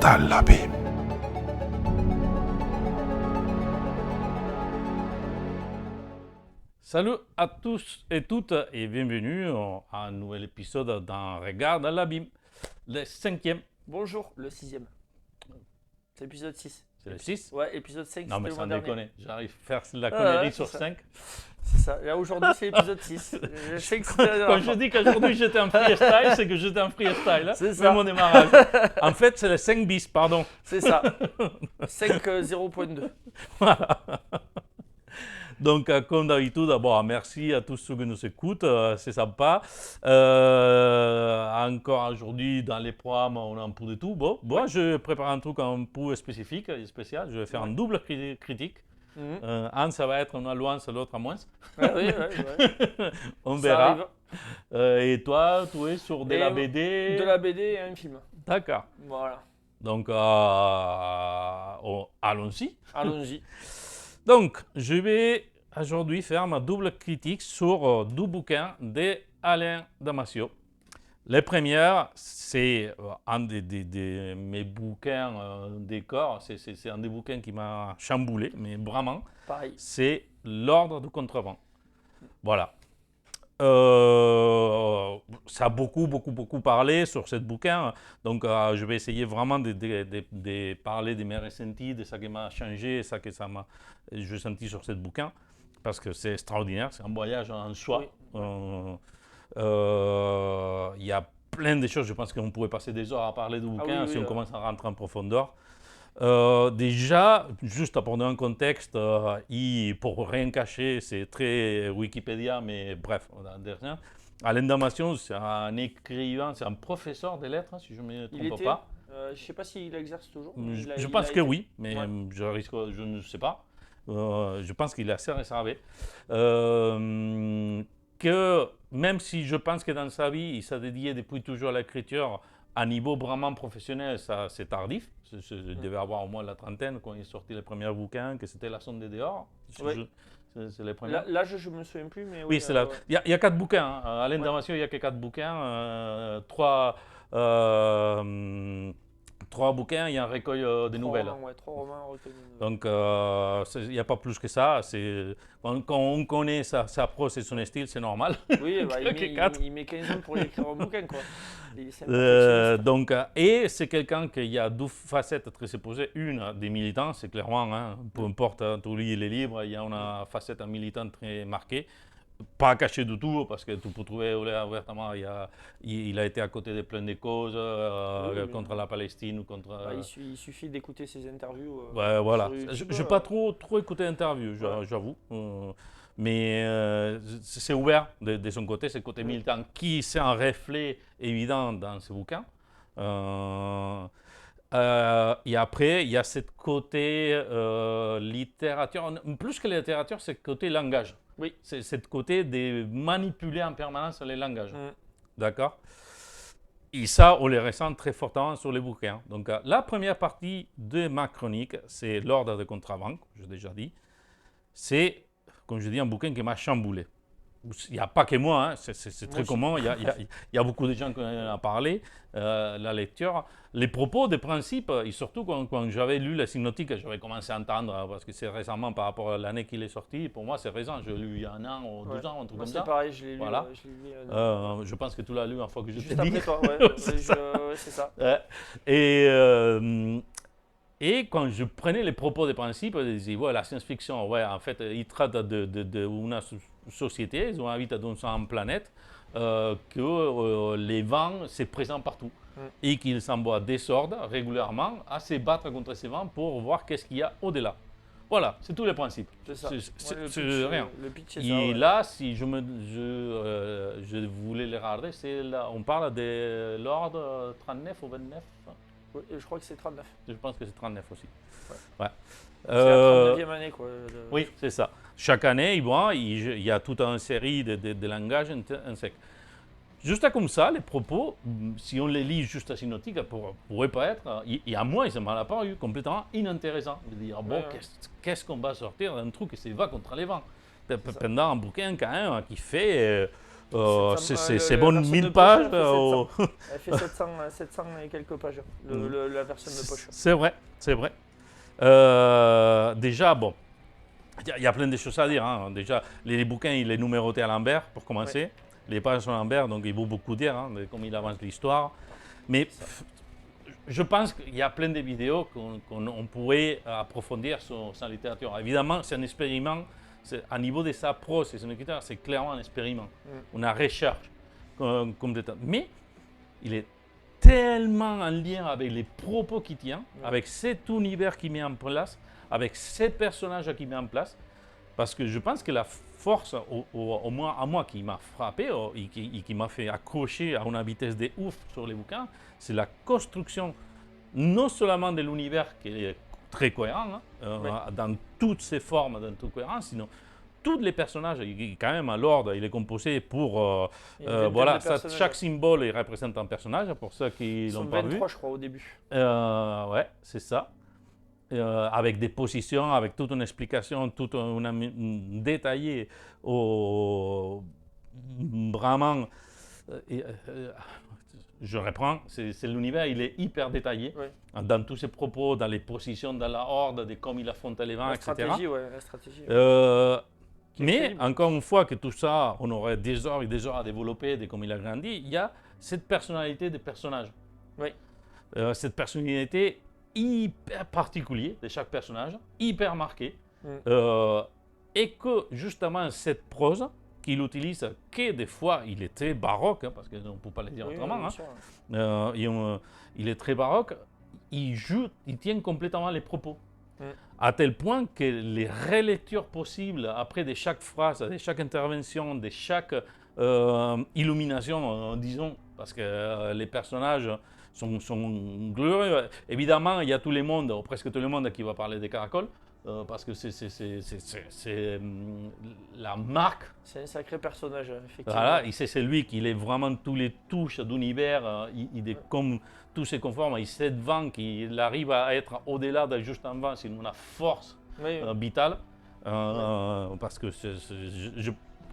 Salabim. Salut à tous et toutes et bienvenue à un nouvel épisode d'un Regard dans l'abîme, le 5e. Bonjour, le 6e. C'est l'épisode 6. C'est le 6? Ouais, épisode 5, Non mais c'était sans le mois dernier. déconner, j'arrive à faire la connerie ouais, sur c'est ça. 5. C'est ça. Là, aujourd'hui, c'est l'épisode 6. Je sais que c'était la Quand dernière je fois. dis qu'aujourd'hui j'étais en freestyle, c'est que j'étais en freestyle, hein, C'est ça. même au démarrage. En fait, c'est le 5 bis, pardon. C'est ça. 5 0.2. Voilà. Donc, comme d'habitude, d'abord, merci à tous ceux qui nous écoutent, c'est sympa. Encore aujourd'hui, dans les programmes, on a un peu de tout. Bon, je prépare un truc un peu spécifique et spécial. Je vais faire une double critique. Un, ça va être une à Louance, l'autre à moins. Ouais. On Ça verra. arrive. Et toi, tu es sur de Et la BD. De la BD et un film. D'accord. Voilà. Donc, allons-y. Allons-y. Donc, je vais aujourd'hui faire ma double critique sur deux bouquins d'Alain Damasio. Le premier, c'est un de mes bouquins décors, c'est un des bouquins qui m'a chamboulé, mais vraiment, Pareil. c'est L'Ordre du Contrevent. Voilà. Ça a beaucoup parlé sur ce bouquin, donc je vais essayer vraiment de parler de mes ressentis, de ce qui m'a changé, ce que j'ai senti sur ce bouquin, parce que c'est extraordinaire, c'est un voyage en soi. Oui. Il y a plein de choses, je pense qu'on pourrait passer des heures à parler du bouquin si on commence à rentrer en profondeur. Déjà, juste pour donner un contexte, pour rien cacher, c'est très Wikipédia, mais bref, Alain Damasio, c'est un écrivain, c'est un professeur de lettres, si je ne me trompe pas. Je ne sais pas s'il exerce toujours. Je pense que oui, mais je ne sais pas. Je pense qu'il est assez réservé. Que même si je pense que dans sa vie, il s'est dédié depuis toujours à l'écriture, à niveau vraiment professionnel, ça c'est tardif. Je devais avoir au moins la trentaine quand il est sorti le premier bouquin, que c'était La sonde des dehors. Oui. C'est les premiers. L'âge, je ne me souviens plus, mais oui, c'est là. Il y a 4 bouquins. Hein. Alain Damasio, il n'y a que 4 bouquins. 3 bouquins et un recueil de nouvelles. 3 romans recueillis de nouvelles. Donc, il n'y a pas plus que ça. Quand on connaît sa prose et son style, c'est normal. Oui, bah, il met 15 ans pour écrire un bouquin, quoi. Et c'est quelqu'un qui a 2 facettes très opposées. Une, des militants, c'est clairement, hein, peu importe, tu lis les livres, il y a une facette militant très marquée. Pas caché du tout, parce que tu peux trouver ouvertement, il a été à côté de plein de causes contre la Palestine ou contre... il suffit d'écouter ses interviews. Voilà. Je n'ai pas trop écouté d'interviews, j'avoue. Mais c'est ouvert de son côté, c'est le côté militant, qui c'est un reflet évident dans ce bouquin. Et après, il y a ce côté littérature. Plus que la littérature, c'est le côté langage. Oui. C'est ce côté de manipuler en permanence les langages. D'accord? Et ça, on le ressent très fortement sur les bouquins. Donc, la première partie de ma chronique, c'est L'Ordre de Contrevent, comme j'ai déjà dit. C'est, comme je dis, un bouquin qui m'a chamboulé. Il n'y a pas que moi, hein, c'est très commun, il y a beaucoup de gens qui en ont parlé, la lecture. Les propos, des principes, et surtout quand j'avais lu la synoptique, j'avais commencé à entendre, parce que c'est récemment par rapport à l'année qu'il est sorti, pour moi c'est récent, je l'ai lu il y a 1 an ou 2 ans, un truc comme ça. C'est pareil, je l'ai lu. Voilà. Je je pense que tu l'as lu une fois que je t'ai dit. dit. Juste après toi, c'est ça. Et quand je prenais les propos des principes, je disais, ouais, la science-fiction, ouais, en fait, ils traitent d'une société, ils habitent dans une planète, que les vents, c'est présent partout. Et qu'ils s'envoient des ordres régulièrement à se battre contre ces vents pour voir qu'est-ce qu'il y a au-delà. Voilà, c'est tous les principes. C'est ça. C'est rien. Le pitch, c'est ça. Et là, si je voulais les regarder, on parle de l'ordre 39 ou 29. Oui, je crois que c'est 39. Je pense que c'est 39 aussi. Ouais. C'est la 39e année, quoi. Oui, c'est ça. Chaque année, il y a toute une série de langages insectes. Juste comme ça, les propos, si on les lit juste à synoptique, pourraient pas être, et à moi, ça m'a paru complètement inintéressant. De dire, bon, qu'est-ce qu'on va sortir d'un truc qui va contre les vents pendant un bouquin quand même qui fait C'est bon, 1000 pages. Elle fait 700 et quelques pages, la version de poche. C'est vrai, c'est vrai. Déjà, bon, il y a plein de choses à dire. Hein. Déjà, les bouquins, il est numéroté à l'envers, pour commencer. Ouais. Les pages sont à l'envers, donc il vaut beaucoup dire, hein, comme il avance l'histoire. Mais je pense qu'il y a plein de vidéos qu'on pourrait approfondir sur sa littérature. Évidemment, c'est un expériment. À niveau de sa prose et son écriture, c'est clairement un expériment. On a recherche complètement. Mais il est tellement en lien avec les propos qu'il tient, avec cet univers qu'il met en place, avec ces personnages qu'il met en place, parce que je pense que la force, au moins à moi, qui m'a frappé et qui m'a fait accrocher à une vitesse de ouf sur les bouquins, c'est la construction non seulement de l'univers qui est très cohérent, dans toutes ses formes, dans toute cohérence, sinon tous les personnages, quand même, à l'ordre, il est composé pour, voilà, chaque symbole il représente un personnage, pour ceux qui l'ont pas vu. 23, je crois, au début. Ouais, c'est ça. Avec des positions, avec toute une explication, toute une détaillée, vraiment, je reprends, c'est l'univers, il est hyper détaillé, dans tous ses propos, dans les positions, dans la horde, de comme il affronte les vents, etc. La stratégie. Mais encore une fois que tout ça, on aurait des heures et des heures à développer de comme il a grandi, il y a cette personnalité des personnages. Cette personnalité hyper particulière de chaque personnage, hyper marquée, et que justement cette prose qu'il utilise, que des fois il est très baroque, hein, parce qu'on ne peut pas le dire autrement, il est très baroque, il tient complètement les propos. À tel point que les relectures possibles après de chaque phrase, de chaque intervention, de chaque illumination, disons, parce que les personnages sont glorieux. Évidemment, il y a tout le monde, ou presque tout le monde, qui va parler des caracoles, parce que c'est la marque. C'est un sacré personnage, effectivement. Voilà, et c'est lui qui est vraiment tous les touches d'univers, il est comme tous ses conformes, il sait vent qu'il arrive à être au-delà de juste un vent, c'est une force vitale, parce que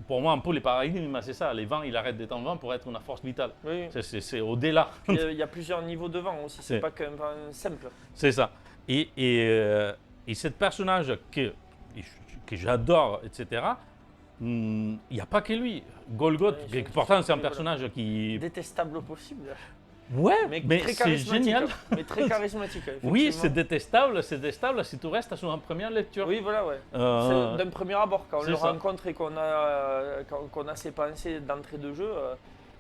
pour moi, un peu les paradigmes, c'est ça, les vents, il arrête d'être en vent pour être une force vitale. C'est au-delà. Il y a plusieurs niveaux de vent aussi, c'est pas qu'un vent simple. C'est ça. Et ce personnage que j'adore, etc., il n'y a pas que lui. Golgoth, pourtant c'est un personnage qui... Détestable au possible. Ouais, mais c'est génial. Mais très charismatique. Oui, c'est détestable si tu restes sur une première lecture. Oui, voilà, ouais. D'un premier abord, quand on le rencontre et qu'on a ses pensées d'entrée de jeu,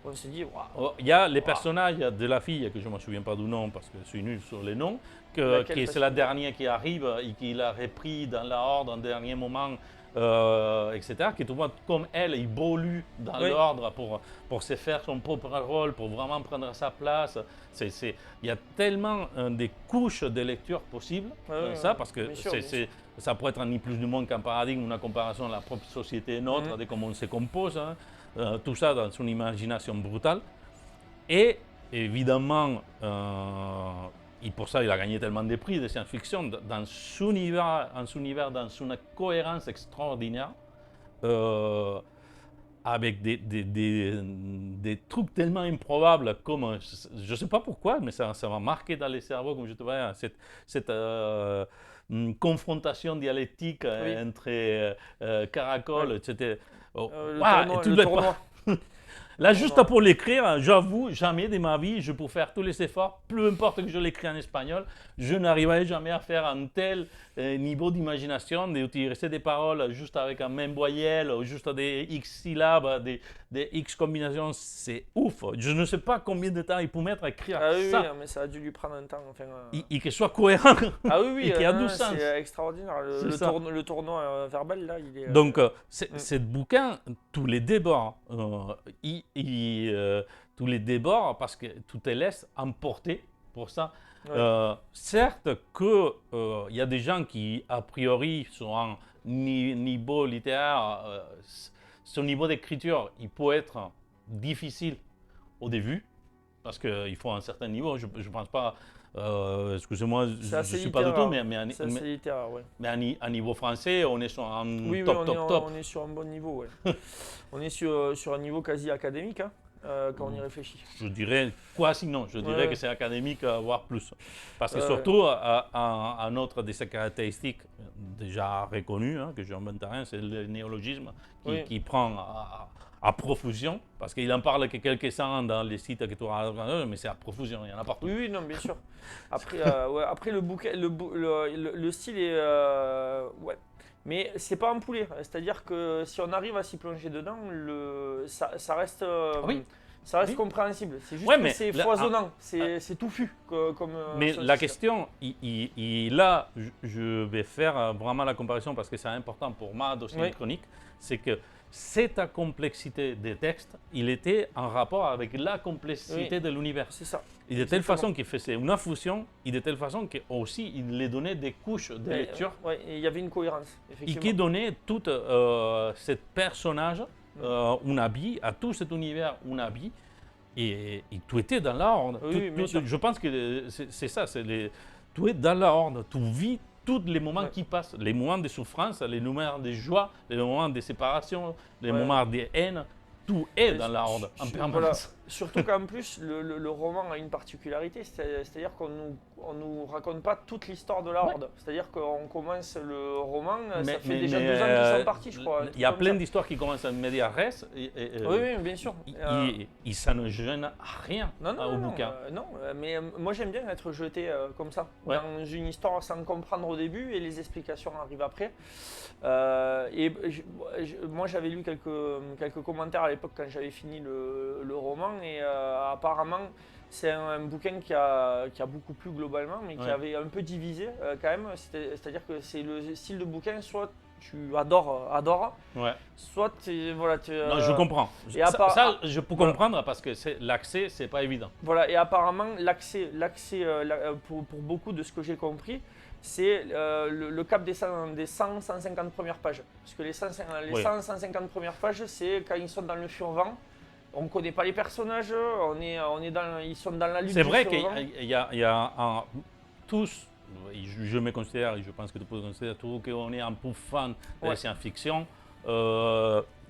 on se dit, waouh. Il y a les personnages de la fille, que je ne me souviens pas du nom parce que je suis nul sur les noms, c'est la dernière qui arrive et qui l'a repris dans la horde en dernier moment. Etc., qui tout le monde, comme elle, évolue dans l'ordre pour se faire son propre rôle, pour vraiment prendre sa place. Il y a tellement des couches de lecture possibles, parce que ça pourrait être ni plus du monde qu'un paradigme, une comparaison à la propre société nôtre, de comment on se compose, tout ça dans son imagination brutale. Et évidemment, et pour ça, il a gagné tellement de prix de science-fiction dans son univers, dans une cohérence extraordinaire, avec des trucs tellement improbables comme, je ne sais pas pourquoi, mais ça m'a marqué dans les cerveaux, comme je te vois, cette confrontation dialectique entre caracoles, etc. Le tournoi. Là, juste pour l'écrire, j'avoue, jamais de ma vie, je peux faire tous les efforts, peu importe que je l'écris en espagnol, je n'arriverai jamais à faire un tel niveau d'imagination, d'utiliser des paroles juste avec un même voyelle, ou juste des X syllabes, des X combinaisons, c'est ouf. Je ne sais pas combien de temps il peut mettre à écrire ça. Oui, mais ça a dû lui prendre un temps. Enfin, et qu'il soit cohérent. Ah oui, et qu'il y a du sens. C'est extraordinaire. Le tournoi verbal, là, il est... Donc, ce bouquin, tous les débords, tous les débords, parce que tu te laisses emporter pour ça. Certes qu'il y a des gens qui, a priori, sont en niveau littéraire, son niveau d'écriture, il peut être difficile au début, parce qu'il faut un certain niveau. Je ne pense pas Excusez-moi, je ne suis pas du tout, mais à niveau français, on est sur un top. On est sur un bon niveau, ouais. On est sur un niveau quasi académique, hein, quand on y réfléchit. Je dirais quasi non, je dirais que c'est académique, voire plus. Parce que surtout, un autre de ses caractéristiques déjà reconnues, hein, que j'ai en bon terrain, c'est le néologisme qui prend à profusion, parce qu'il en parle que quelques-uns dans les sites que tu as, mais c'est à profusion, il y en a partout. Oui, non, bien sûr. Après, après le bouquin, le style est... ouais. Mais c'est pas un poulet, c'est-à-dire que si on arrive à s'y plonger dedans, ça reste... Ça reste compréhensible, c'est juste que c'est foisonnant, c'est touffu. Mais la question, là, je vais faire vraiment la comparaison parce que c'est important pour ma dossier chronique, c'est que cette complexité des textes, il était en rapport avec la complexité de l'univers. C'est ça. Et de telle façon qu'il faisait une infusion, et de telle façon qu'aussi il les donnait des couches de lecture. Oui, il y avait une cohérence, effectivement. Et qui donnait tout ce personnage un habit, à tout cet univers un habit. Et tout était dans l'ordre. Je pense que c'est ça, tout est dans l'ordre, tout vit. Tous les moments qui passent, les moments de souffrance, les moments de joie, les moments de séparation, les moments de haine, tout est dans l'ordre en permanence. Voilà. Surtout qu'en plus, le roman a une particularité, c'est-à-dire qu'on nous raconte pas toute l'histoire de la Horde. C'est-à-dire qu'on commence le roman, ça fait déjà 2 ans qu'ils sont partis, je crois. Il y a plein d'histoires qui commencent à medias res. Oui, bien sûr. Et ça ne gêne rien au bouquin. Non, mais moi j'aime bien être jeté comme ça, dans une histoire sans comprendre au début et les explications arrivent après. Moi j'avais lu quelques commentaires à l'époque quand j'avais fini le roman et apparemment c'est un bouquin qui a beaucoup plu globalement mais qui avait un peu divisé quand même, c'est-à-dire que c'est le style de bouquin, soit tu adores, soit voilà, non, je comprends. Ça, je peux comprendre parce que l'accès, c'est pas évident. Voilà, et apparemment l'accès pour beaucoup de ce que j'ai compris, c'est le cap des 100-150 premières pages. Parce que les 100-150 premières pages, c'est quand ils sont dans le Furvan. On ne connaît pas les personnages, ils sont dans la lutte. C'est vrai qu'il y a tous, je me considère, et je pense que tu peux considérer tout, qu'on est un peu fan de la science-fiction.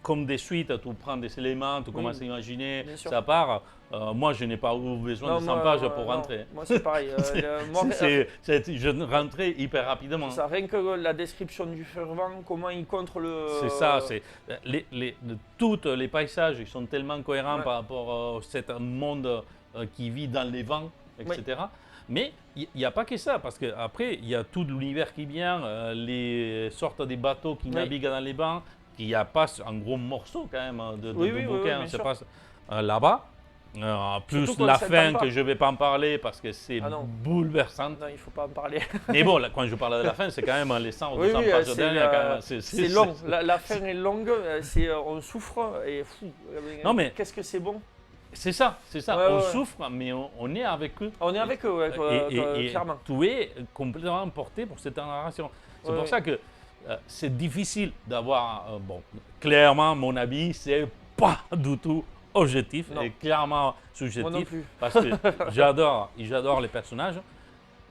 Comme des suites, tu prends des éléments, tu commences à imaginer, ça part. Moi, je n'ai pas eu besoin de 100 pages pour rentrer. Moi, c'est pareil. Je rentrais hyper rapidement. Ça, rien que la description du fervent, comment il contre le... C'est ça. Tous les paysages ils sont tellement cohérents par rapport à ce monde qui vit dans les vents, etc. Mais il n'y a pas que ça, parce qu'après, il y a tout l'univers qui vient, les sortes de bateaux qui naviguent dans les vents, qui passe un gros morceau quand même de bouquin se passe là-bas. Plus la fin que je ne vais pas en parler parce que c'est bouleversant. Non, il ne faut pas en parler. Mais bon, quand je parle de la fin, c'est quand même les 100 ou 200 pages dernières. C'est long, la fin est longue, on souffre et fou. Non, mais qu'est-ce que c'est bon. C'est ça. On souffre, mais on est avec eux. On est avec eux, clairement. Et tu es complètement porté pour cette narration. C'est pour ça que c'est difficile d'avoir, clairement, mon avis, c'est pas du tout objectif et clairement subjectif. Moi non plus. Parce que j'adore les personnages,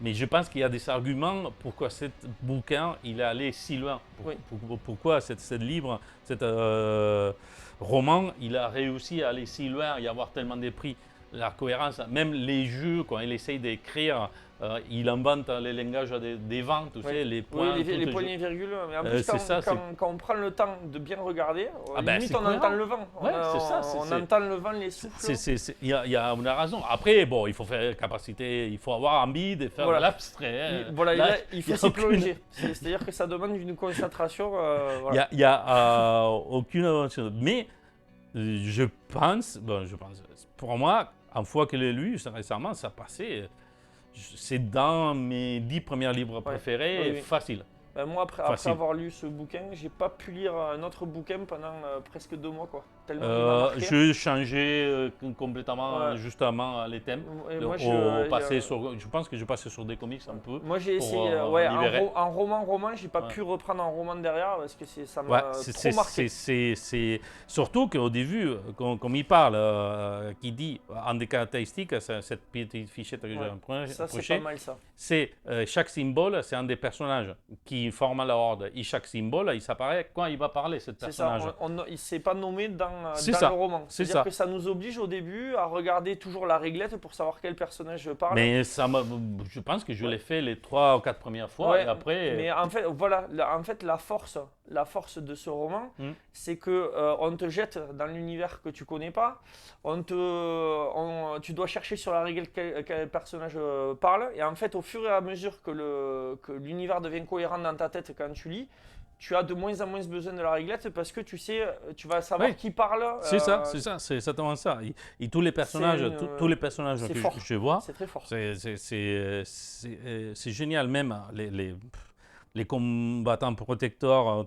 mais je pense qu'il y a des arguments pourquoi ce bouquin il est allé si loin. Pourquoi ce livre, cet roman, il a réussi à aller si loin et avoir tellement de prix. La cohérence, même les jeux, quand il essaye d'écrire, il invente les langages des vents, tu sais, les points. Les points et virgules. Mais en plus, quand on prend le temps de bien regarder, limite on entend le vent. On entend le vent, les souffles. Il y a une raison. Après, bon, il faut faire capacité, il faut avoir envie de faire de l'abstrait. Voilà, il faut s'y plonger. C'est-à-dire que ça demande une concentration. Il n'y a aucune chose. Mais je pense, pour moi, une fois que je l'ai lu récemment, ça passait. C'est dans mes 10 premiers livres préférés, facile. Moi, après avoir lu ce bouquin, j'ai pas pu lire un autre bouquin pendant presque 2 mois, quoi. tellement il m'a marqué. Je changeais complètement, justement, les thèmes. Je pense que je passais sur des comics un peu. Moi, j'ai essayé, en roman, j'ai pas pu reprendre un roman derrière parce que ça m'a trop marqué. C'est surtout qu'au début, comme il parle, qui dit, en des caractéristiques, cette petite fichette que j'ai approchée, c'est pas mal ça. C'est chaque symbole, c'est un des personnages qui forment la horde. Et chaque symbole, il s'apparaît quand il va parler, ce personnage. Il ne s'est pas nommé dans le roman. C'est-à-dire que ça nous oblige au début à regarder toujours la réglette pour savoir quel personnage parle. Mais je pense que je l'ai fait les 3 ou 4 premières fois et après... Mais en fait, voilà, la force de ce roman, c'est que on te jette dans l'univers que tu connais pas. Tu dois chercher sur la règle quel personnage parle. Et en fait, au fur et à mesure que l'univers devient cohérent dans ta tête quand tu lis, tu as de moins en moins besoin de la réglette parce que tu vas savoir qui parle. C'est c'est exactement ça. Et tous les personnages, tous les personnages que je vois, c'est très fort. C'est génial, même les combattants protecteurs,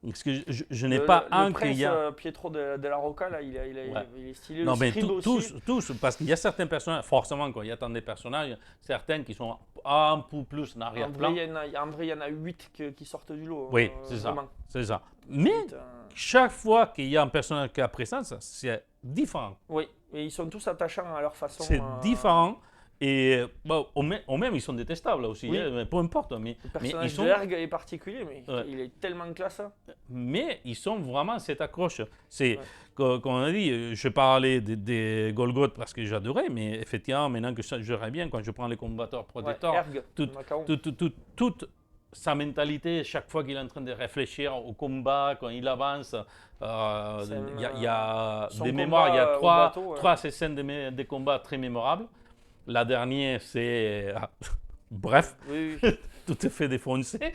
parce que je n'ai pas un qu'il y a... Pietro de la Rocca, là, il est stylé. Non, mais tous, parce qu'il y a certains personnages, forcément, quand il y a tant de personnages, certains qui sont un peu plus en arrière-plan. En vrai, il y en a 8 qui sortent du lot. Oui, c'est ça. Mais chaque fois qu'il y a un personnage qui a présence, c'est différent. Oui, et ils sont tous attachants à leur façon. C'est différent. Et au même, ils sont détestables là aussi, mais peu importe. Le personnage de Erg est particulier, mais il est tellement classe. Mais ils sont vraiment cette accroche. C'est, comme on a dit, je parlais des Golgoth parce que j'adorais, mais effectivement, maintenant que je bien, quand je prends les combattants protecteurs, toute sa mentalité, chaque fois qu'il est en train de réfléchir au combat, quand il avance, il y a des mémoires, il y a trois scènes de combats très mémorables. La dernière, c'est... Bref, tout est fait défoncer.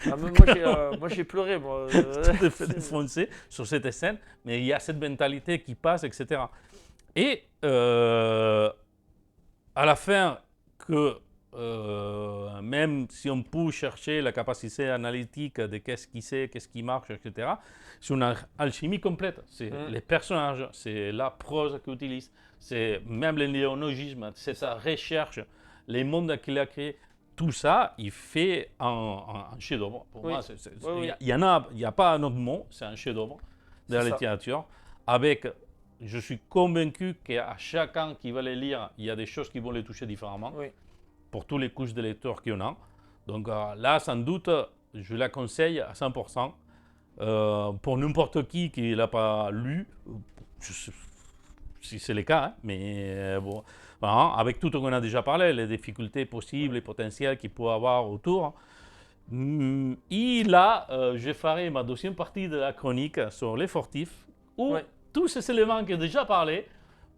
Moi, j'ai pleuré. Tout est fait défoncer sur cette scène, mais il y a cette mentalité qui passe, etc. Et à la fin, même si on peut chercher la capacité analytique de qu'est-ce qui sait, qu'est-ce qui marche, etc., c'est une alchimie complète. C'est les personnages, c'est la prose qu'ils utilisent, c'est même le néologisme, c'est sa recherche, les mondes qu'il a créés. Tout ça, il fait un chef-d'œuvre. Pour moi, il n'y a pas un autre mot, c'est un chef-d'œuvre de la littérature. Je suis convaincu qu'à chacun qui va les lire, il y a des choses qui vont les toucher différemment. Pour toutes les couches de lecteurs qu'il y en a. Donc là, sans doute, je la conseille à 100%. Pour n'importe qui ne l'a pas lu, si c'est le cas, hein, mais bon, voilà, avec tout ce qu'on a déjà parlé, les difficultés possibles et potentielles qu'il peut avoir autour. Et là, je ferai ma deuxième partie de la chronique sur les fortifs, où tous ces éléments que j'ai déjà parlé,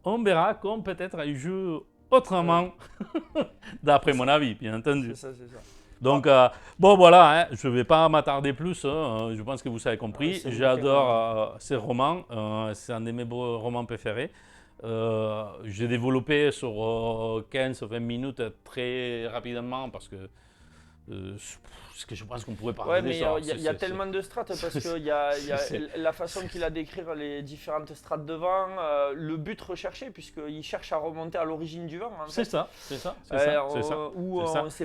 on verra comme peut-être un jeu autrement, d'après mon avis, bien entendu. C'est ça. Donc, bon, voilà, hein, je ne vais pas m'attarder plus, je pense que vous avez compris. J'adore ces romans, c'est un de mes romans préférés. J'ai développé sur 15-20 minutes très rapidement parce que je pense qu'on pourrait parler de ça. Il y a tellement de strates parce qu'il y a la façon qu'il a d'écrire les différentes strates de vent, le but recherché puisqu'il cherche à remonter à l'origine du vent. C'est ça. Il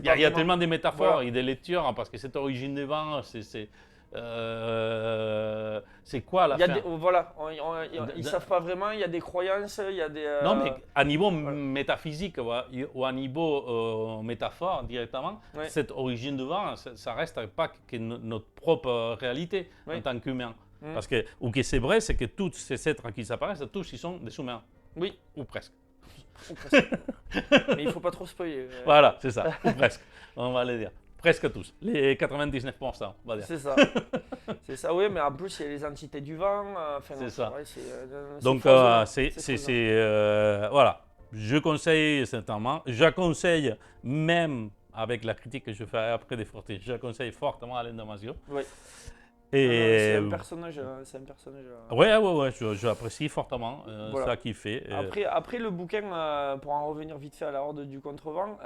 y a tellement de métaphores et de lectures parce que cette origine du vent, c'est quoi la fin? Ils ne savent pas vraiment, il y a des croyances, il y a des... Non, mais à niveau métaphysique ou à niveau métaphore directement, cette origine de vent, ça reste pas que notre propre réalité en tant qu'humain. Parce que, ou que c'est vrai, c'est que tous ces êtres qui s'apparaissent, tous ils sont des humains. Oui. Ou presque. Mais il ne faut pas trop spoiler. Voilà, c'est ça, ou presque, on va le dire. Presque tous, les 99%, on va dire. C'est ça, oui, mais en plus, il y a les entités du vent. C'est ça. Donc, voilà, je conseille certainement, j'acconseille même avec la critique que je ferai après des fortifs, je conseille fortement Alain Damasio. C'est un personnage. Ouais, je l'apprécie fortement, Voilà. ça qu'il fait. Après, le bouquin, pour en revenir vite fait à la Horde du Contrevent,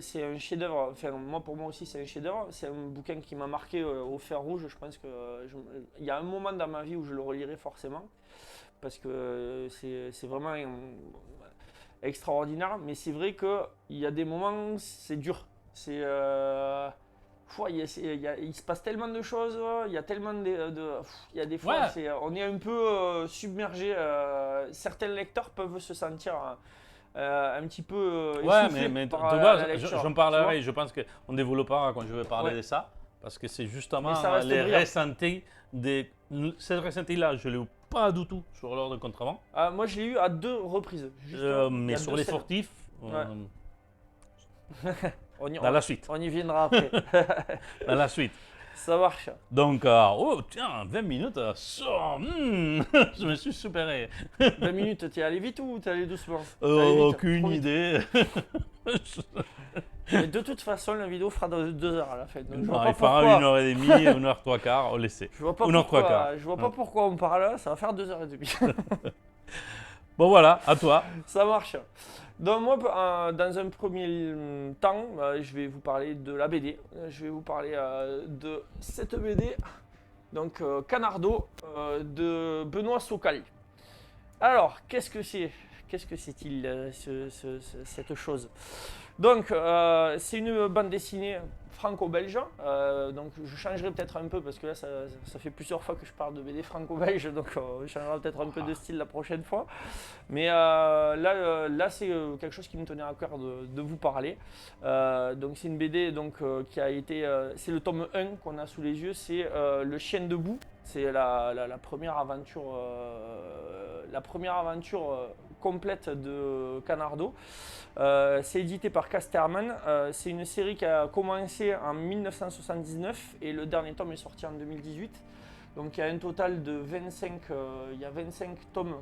c'est un chef-d'œuvre. Enfin, pour moi aussi, c'est un chef-d'œuvre. C'est un bouquin qui m'a marqué au fer rouge. Je pense que il y a un moment dans ma vie où je le relirai forcément, parce que c'est vraiment extraordinaire. Mais c'est vrai qu'il y a des moments, c'est dur. Il se passe tellement de choses, il y a tellement il y a des fois, Ouais. on est un peu submergé. Certains lecteurs peuvent se sentir un petit peu Ouais, essoufflés mais tu par vois, la lecture. j'en Tu vois. parlerai, je pense qu'on développera quand je vais parler Ouais. de ça, parce que c'est Mais ça justement reste les brillant. ressentis, cette ressenti-là, je ne l'ai eu pas du tout sur l'ordre de Contrevent, Moi, je l'ai eu à 2 reprises. Juste, il y mais a sur 2 les scènes. fortifs, Ouais. On y, dans on- la suite, on y viendra après. dans la suite. Ça marche. Donc, oh tiens, 20 minutes, je me suis supéré. 20 minutes, t'es allé vite ou t'es allé doucement? T'es allé vite, Aucune trop vite. idée. Mais de toute façon, la vidéo fera 2 heures à la fin. Donc, je vois Non, pas il fera pourquoi. 1h30, 1h03, on laisse. Je vois pas 1h03. pourquoi, je vois pas pourquoi on parle, ça va faire 2h30. Bon voilà, à toi. Ça marche. Donc moi, dans un premier temps, je vais vous parler de la BD. Je vais vous parler de cette BD, donc Canardo, de Benoît Socali. Alors, qu'est-ce que c'est? Qu'est-ce que c'est-il, cette chose? Donc, c'est une bande dessinée franco-belge. Donc, je changerai peut-être un peu parce que là, ça fait plusieurs fois que je parle de BD franco-belge. Donc, je changera peut-être un peu de style la prochaine fois. Mais là c'est quelque chose qui me tenait à cœur de vous parler. Donc, c'est une BD donc, qui a été. C'est le tome 1 qu'on a sous les yeux. C'est Le Chien debout. C'est la première aventure. Complète de Canardo. C'est édité par Casterman. C'est une série qui a commencé en 1979 et le dernier tome est sorti en 2018. Donc il y a un total de 25, il y a 25 tomes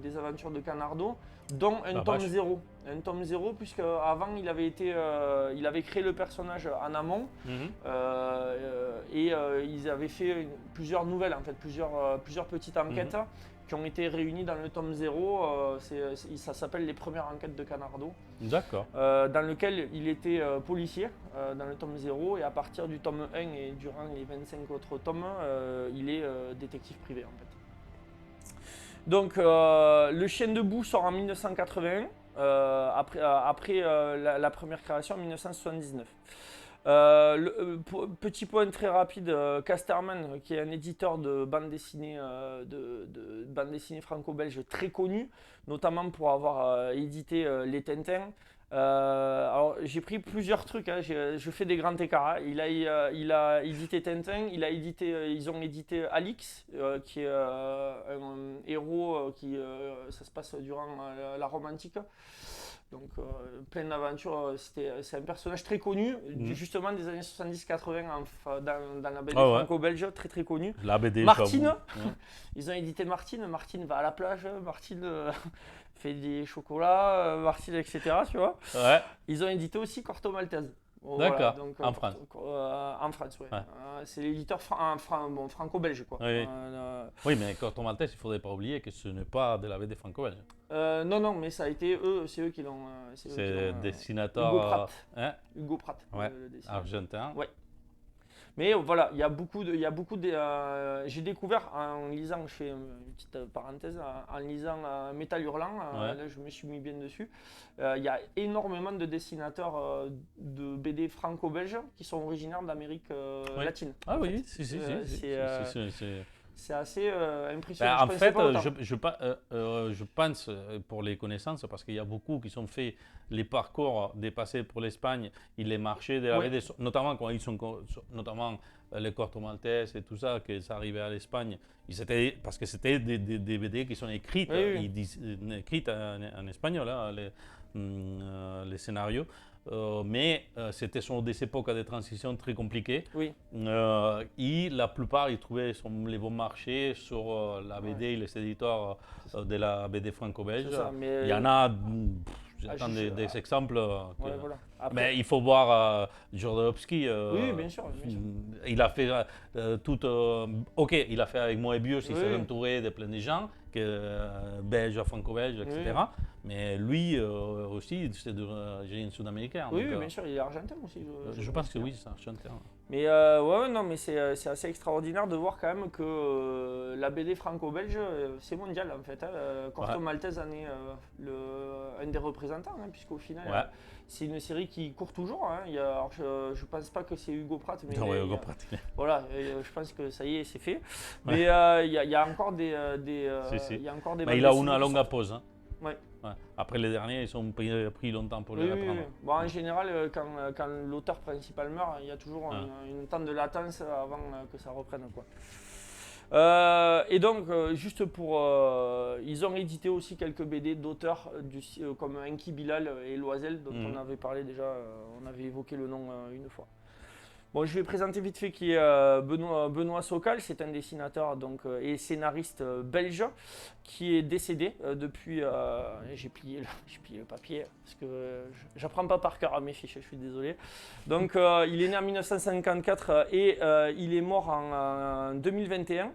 des aventures de Canardo, dont un tome 0. Un tome 0 puisque avant il avait créé le personnage en amont et ils avaient fait plusieurs nouvelles, en fait, plusieurs petites enquêtes qui ont été réunies dans le tome 0. Ça s'appelle Les premières enquêtes de Canardo. D'accord. Dans lequel il était policier dans le tome 0 et à partir du tome 1 et durant les 25 autres tomes, il est détective privé en fait. Donc Le Chien debout sort en 1981, après la première création en 1979. Petit point très rapide, Casterman, qui est un éditeur de bande dessinée, de bande dessinée franco-belge très connu, notamment pour avoir édité les Tintins. Alors j'ai pris plusieurs trucs, hein, je fais des grands écarts. Hein. Il a édité Tintin, ils ont édité Alix, qui est un héros ça se passe durant la Rome antique. Donc plein d'aventures, c'est un personnage très connu, justement des années 70-80 dans la BD franco-belge, très très connu. La BD, Martine, ils ont édité Martine. Martine va à la plage, Martine fait des chocolats, Martine, etc. Tu vois. Ouais. Ils ont édité aussi Corto Maltese. D'accord, en France. En France, oui. Ouais. C'est l'éditeur franco-belge, quoi. Oui, oui, mais Corto Maltese, il ne faudrait pas oublier que ce n'est pas de la BD franco-belge. Non, mais ça a été c'est eux qui l'ont. C'est dessinateur Hugo Pratt. Hugo Pratt, ouais. Argentin. Ouais. Mais voilà, il y a beaucoup de. J'ai découvert en lisant, je fais une petite parenthèse, en lisant Métal Hurlant, là je me suis mis bien dessus. Il y a énormément de dessinateurs de BD franco-belges qui sont originaires d'Amérique latine. Ah oui, si. C'est assez impressionnant. En fait, je pense pour les connaissances, parce qu'il y a beaucoup qui sont faits les parcours dépassés pour l'Espagne, les marchés de la BD, notamment quand ils sont, notamment les Corto Maltese et tout ça, que ça arrivait à l'Espagne, parce que c'était des BD qui sont écrites, écrites en espagnol, hein, les scénarios. Mais c'était sur des époques de transition très compliquées. Oui. Et la plupart, ils trouvaient les bons marchés sur la BD et les éditeurs de la BD franco-belge. Il y en a, j'attends des exemples. Ouais, voilà. Après, mais il faut voir Jodorowsky. oui, bien sûr. Il a fait tout. Ok, il a fait avec Moebius, il s'est entouré de plein de gens, belges, franco-belges, etc. Oui. Mais lui aussi, c'est d'origine sud-américaine. Oui, donc, bien sûr, il est argentin aussi. Je pense que oui, c'est argentin. Mais non, mais c'est assez extraordinaire de voir quand même que la BD franco-belge, c'est mondial en fait. Corto Maltese en est un des représentants, puisqu'au final, c'est une série qui court toujours. Alors, je pense pas que c'est Hugo Pratt, mais Hugo Pratt. Voilà, je pense que ça y est, c'est fait. Mais il y a encore des il y a encore des il a une longue pause. Hein. Ouais. Ouais. Après les derniers, ils ont pris longtemps pour les reprendre. Oui. Bon, en général, quand l'auteur principal meurt, il y a toujours une temps de latence avant que ça reprenne, quoi. Et donc, juste pour... ils ont édité aussi quelques BD d'auteurs comme Enki Bilal et Loisel, dont on avait parlé déjà, on avait évoqué le nom une fois. Bon, je vais présenter vite fait qui est Benoît Sokal, c'est un dessinateur et scénariste belge qui est décédé depuis. J'ai plié le papier parce que j'apprends pas par cœur à mes fiches, je suis désolé. Donc, il est né en 1954 et il est mort en 2021.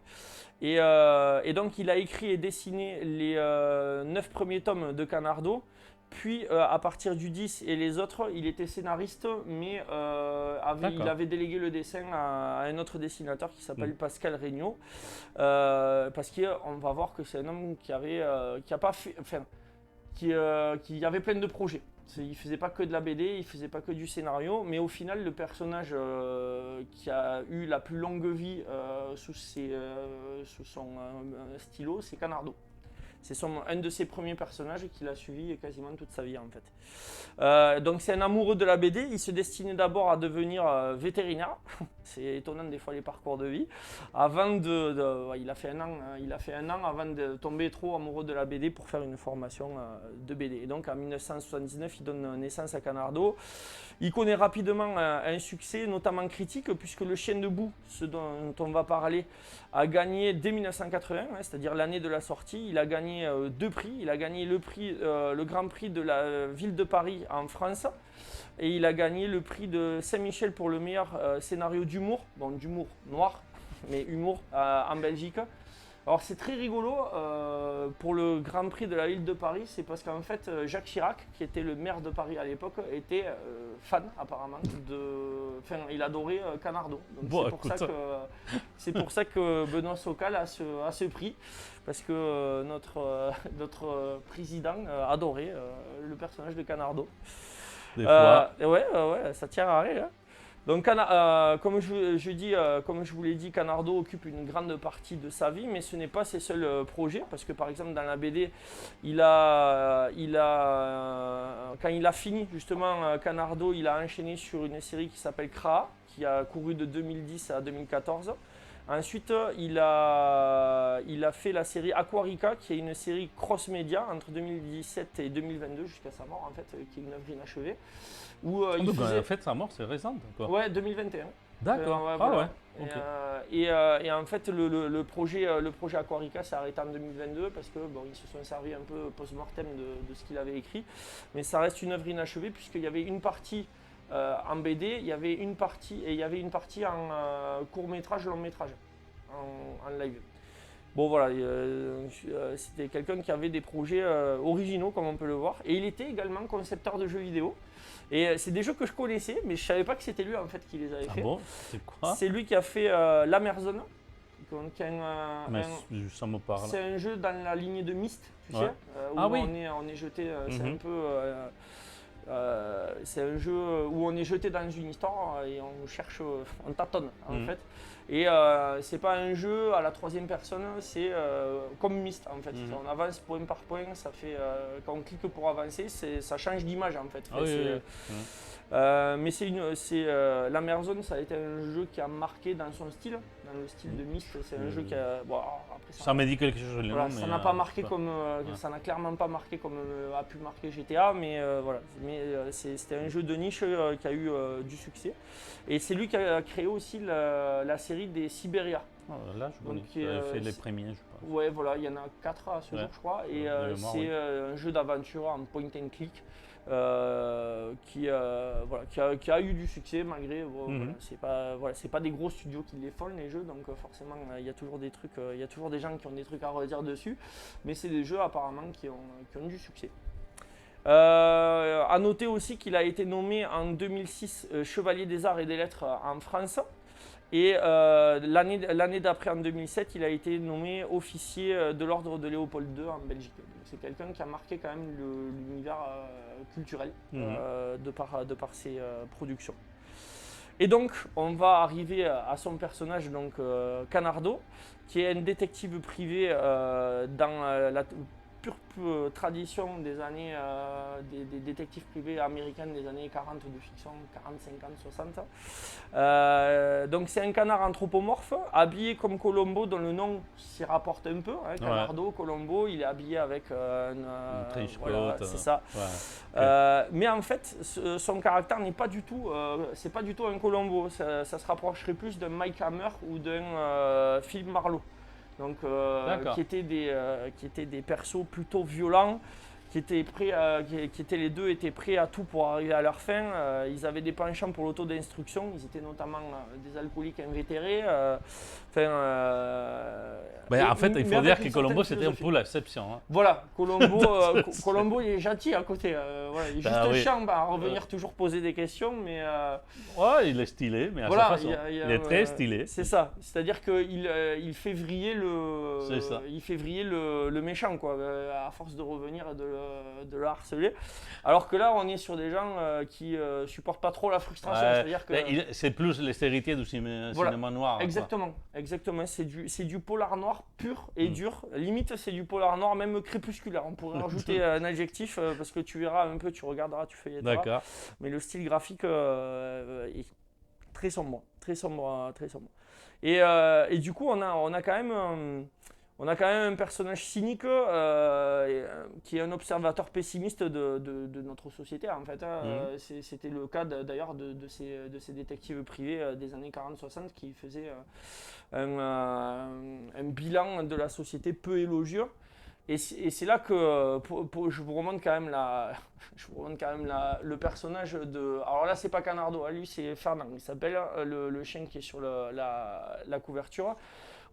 Et donc, il a écrit et dessiné les 9 premiers tomes de Canardo. Puis à partir du 10 et les autres, il était scénariste, mais il avait délégué le dessin à un autre dessinateur qui s'appelle Pascal Regnault. Parce qu'on va voir que c'est un homme qui avait plein de projets. Il ne faisait pas que de la BD, il ne faisait pas que du scénario, mais au final, le personnage qui a eu la plus longue vie sous son stylo, c'est Canardo. C'est un de ses premiers personnages qu'il a suivi quasiment toute sa vie en fait. Donc c'est un amoureux de la BD, il se destinait d'abord à devenir vétérinaire. C'est étonnant des fois les parcours de vie. Il a fait un an avant de tomber trop amoureux de la BD pour faire une formation de BD. Et donc en 1979, il donne naissance à Canardo. Il connaît rapidement un succès, notamment critique, puisque Le Chien debout, ce dont on va parler, a gagné dès 1980, c'est-à-dire l'année de la sortie. Il a gagné 2 prix. Il a gagné le Grand Prix de la ville de Paris en France. Et il a gagné le prix de Saint-Michel pour le meilleur scénario d'humour, bon d'humour noir, mais humour en Belgique. Alors c'est très rigolo pour le Grand Prix de la ville de Paris, c'est parce qu'en fait Jacques Chirac, qui était le maire de Paris à l'époque, était fan apparemment il adorait Canardo. Donc c'est pour ça que Benoît Sokal a ce prix, parce que notre président adorait le personnage de Canardo. Des fois. Ouais, ça tient à rien. Donc, comme je vous l'ai dit, Canardo occupe une grande partie de sa vie, mais ce n'est pas ses seuls projets, parce que par exemple dans la BD, quand il a fini justement Canardo, il a enchaîné sur une série qui s'appelle Kraa, qui a couru de 2010 à 2014. Ensuite, il a fait la série Aquarica, qui est une série cross-média entre 2017 et 2022, jusqu'à sa mort en fait, qui est une œuvre inachevée. En fait, sa mort, c'est récente, quoi. Ouais, 2021. D'accord. Voilà. Okay. Et en fait, le projet Aquarica s'est arrêté en 2022 parce que ils se sont servis un peu post-mortem de ce qu'il avait écrit. Mais ça reste une œuvre inachevée puisqu'il y avait une partie en BD, il y avait une partie en court-métrage, long-métrage, en live. Bon voilà, c'était quelqu'un qui avait des projets originaux comme on peut le voir. Et il était également concepteur de jeux vidéo. Et c'est des jeux que je connaissais, mais je ne savais pas que c'était lui en fait qui les avait fait. Bon, c'est quoi? C'est lui qui a fait l'Amerzone. Ça me parle. C'est un jeu dans la ligne de Myst, tu sais, où on est jeté. C'est un peu. C'est un jeu où on est jeté dans une histoire et on cherche, on tâtonne en fait. Et c'est pas un jeu à la troisième personne, c'est comme Myst en fait. On avance point par point, ça fait quand on clique pour avancer, ça change d'image en fait. Mais l'Amerzone, ça a été un jeu qui a marqué dans son style, dans le style de Myst. C'est un jeu qui a. Bon, après, ça me dit quelque chose. Voilà, ça n'a pas marqué comme. Ça n'a clairement pas marqué comme a pu marquer GTA, mais voilà. Mais c'était un jeu de niche qui a eu du succès. Et c'est lui qui a créé aussi la série des Siberia. Là, je connais. J'avais fait les premiers, je pense. Ouais, voilà, il y en a 4 à ce jour, je crois. Et c'est un jeu d'aventure en point and click qui a eu du succès malgré. C'est pas des gros studios qui les font, les jeux, donc forcément, il y a toujours des trucs, il y a toujours des gens qui ont des trucs à redire dessus. Mais c'est des jeux apparemment qui ont du succès. À noter aussi qu'il a été nommé en 2006 Chevalier des Arts et des Lettres en France. Et l'année d'après, en 2007, il a été nommé officier de l'ordre de Léopold II en Belgique. C'est quelqu'un qui a marqué quand même l'univers culturel de par ses productions. Et donc, on va arriver à son personnage, donc Canardo, qui est un détective privé dans la pure tradition des années des détectives privés américains des années 40 de fiction, 40, 50, 60. Donc c'est un canard anthropomorphe, habillé comme Colombo, dont le nom s'y rapporte un peu. Hein, Canardo, Colombo, il est habillé avec une trench voilà, coat, c'est ça. Mais en fait, son caractère n'est pas du tout, c'est pas du tout un Colombo. Ça se rapprocherait plus d'un Mike Hammer ou d'un Philip Marlowe. Donc, qui étaient des persos plutôt violents, qui étaient les deux étaient prêts à tout pour arriver à leur fin. Ils avaient des penchants pour l'auto-destruction, ils étaient notamment des alcooliques invétérés. En fait, il faut dire que Colombo, c'était un peu l'exception. Hein. Voilà, Colombo, il est gentil à côté. Il est juste chiant à revenir toujours poser des questions. Mais, ouais, il est stylé, mais à sa façon. Il est très stylé. C'est ça, c'est-à-dire qu'il fait vriller le méchant, quoi, à force de revenir et de le harceler. Alors que là, on est sur des gens qui supportent pas trop la frustration. C'est-à-dire que c'est plus les héritiers du cinéma noir. Exactement. C'est du polar noir pur et dur. Limite, c'est du polar noir même crépusculaire. On pourrait rajouter un adjectif parce que tu verras un peu, tu regarderas, tu feuilleteras. D'accord. Mais le style graphique est très sombre, très sombre, très sombre. Et du coup, on a quand même un personnage cynique qui est un observateur pessimiste de notre société, en fait. C'était le cas d'ailleurs de ces détectives privés des années 40-60 qui faisaient un bilan de la société peu élogieux. Et c'est là que je vous remonte quand même le personnage de. Alors là, c'est pas Canardo, lui c'est Fernand. Il s'appelle le chien qui est sur la couverture.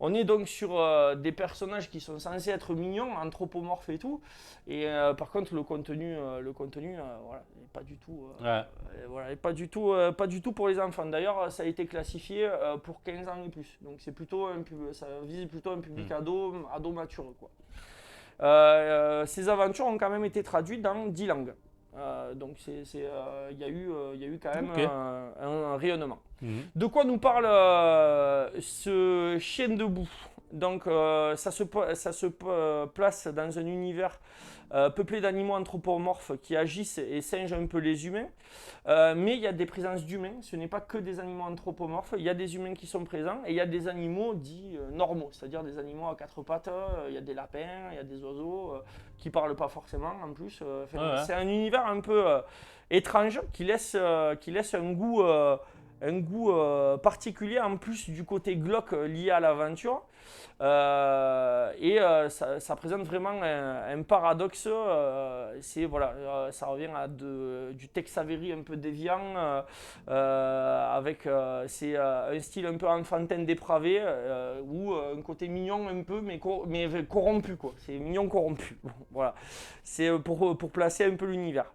On est donc sur des personnages qui sont censés être mignons, anthropomorphes et tout. Et par contre, le contenu, voilà, n'est pas du tout. Voilà, pas du tout pour les enfants. D'ailleurs, ça a été classifié pour 15 ans et plus. Donc c'est plutôt ça vise plutôt un public ado mature, quoi. Ces aventures ont quand même été traduites dans 10 langues. Donc il y a eu quand même un rayonnement. De quoi nous parle ce chien debout? Donc ça se place dans un univers peuplé d'animaux anthropomorphes qui agissent et singent un peu les humains. Mais il y a des présences d'humains, ce n'est pas que des animaux anthropomorphes, il y a des humains qui sont présents et il y a des animaux dits normaux, c'est-à-dire des animaux à 4 pattes, il y a des lapins, il y a des oiseaux qui ne parlent pas forcément en plus. C'est un univers un peu étrange qui laisse un goût particulier en plus du côté glauque lié à l'aventure. Ça présente vraiment un paradoxe. Ça revient à du Tex Avery un peu déviant, avec un style un peu enfantin dépravé, ou un côté mignon un peu, mais corrompu, quoi. C'est mignon corrompu. Bon, voilà. C'est pour placer un peu l'univers.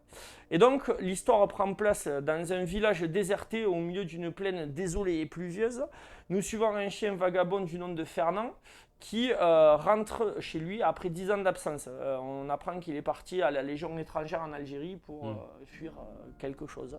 Et donc, l'histoire prend place dans un village déserté au milieu d'une plaine désolée et pluvieuse. Nous suivons un chien vagabond du nom de Fernand qui rentre chez lui après 10 ans d'absence. On apprend qu'il est parti à la Légion étrangère en Algérie pour fuir quelque chose.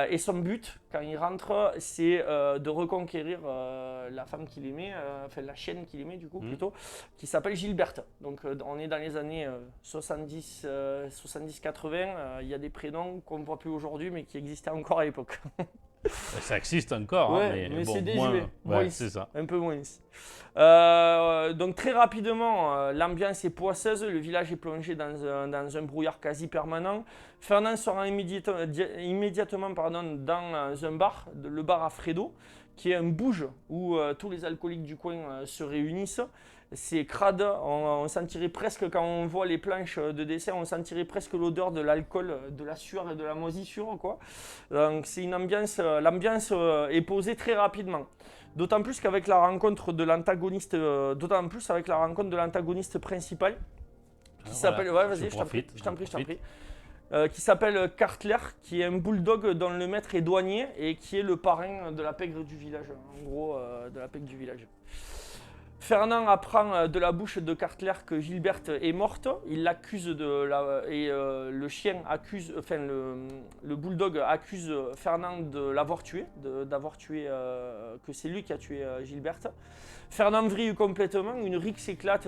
Et son but, quand il rentre, c'est de reconquérir la femme qu'il aimait, enfin la chienne qu'il aimait du coup plutôt, qui s'appelle Gilberte. Donc on est dans les années 70-80, il y a des prénoms qu'on ne voit plus aujourd'hui mais qui existaient encore à l'époque. Ça existe encore, Ouais, hein, mais bon, c'est moins, désuet. ouais, c'est ça. Un peu moins. Donc très rapidement, l'ambiance est poisseuse, le village est plongé dans un brouillard quasi permanent. Fernand se rend immédiatement dans un bar, le bar Alfredo, qui est un bouge où tous les alcooliques du coin se réunissent. C'est crade, on sentirait presque, quand on voit les planches de dessert, on sentirait presque l'odeur de l'alcool, de la sueur et de la moisissure, quoi. Donc c'est une ambiance, l'ambiance est posée très rapidement. D'autant plus qu'avec la rencontre de l'antagoniste, principal, qui s'appelle, Voilà, ouais, je vas-y, profite. je t'en prie, qui s'appelle Cartler, qui est un bulldog dont le maître est douanier et qui est le parrain de la pègre du village, en gros, de la pègre du village. Fernand apprend de la bouche de Cartler que Gilberte est morte. Il l'accuse le chien accuse, enfin le bulldog accuse Fernand de l'avoir tué, que c'est lui qui a tué Gilberte. Fernand vrille complètement, une rixe éclate,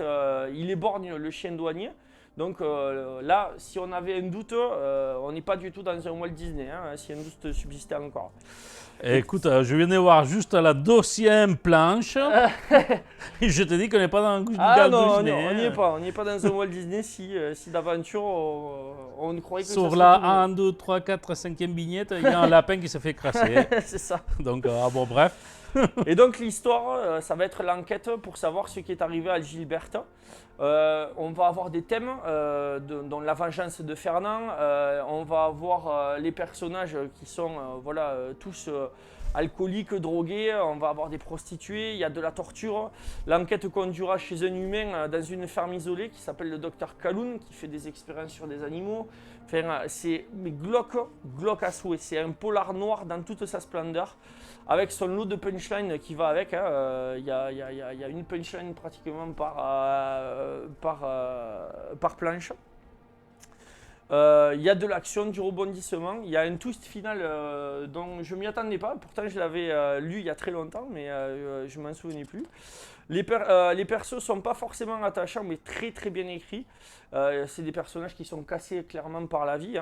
il éborgne le chien douanier. Donc là, si on avait un doute, on n'est pas du tout dans un Walt Disney, hein, si un doute subsistait encore. Écoute, je viens de voir juste la 2e planche. Et je te dis qu'on n'est pas dans un Ah Walt non, Disney. on n'y est pas. On n'y est pas dans un Walt Disney si d'aventure on croyait que Sur ça la serait 1, 2, 3, 4, 5e vignette, il y a un lapin qui se fait crasser. C'est ça. Donc, bon, bref. Et donc l'histoire, ça va être l'enquête pour savoir ce qui est arrivé à Gilberte. On va avoir des thèmes, dont la vengeance de Fernand. On va avoir les personnages qui sont tous alcooliques, drogués. On va avoir des prostituées, il y a de la torture. L'enquête conduira chez un humain dans une ferme isolée qui s'appelle le docteur Kaloun, qui fait des expériences sur des animaux. Enfin, c'est glauque à souhait. C'est un polar noir dans toute sa splendeur, avec son lot de punchline qui va avec. Il y a une punchline pratiquement par planche. Il y a de l'action, du rebondissement. Il y a un twist final dont je ne m'y attendais pas. Pourtant, je l'avais lu il y a très longtemps, mais je ne m'en souvenais plus. Les persos ne sont pas forcément attachants, mais très très bien écrits. C'est des personnages qui sont cassés clairement par la vie.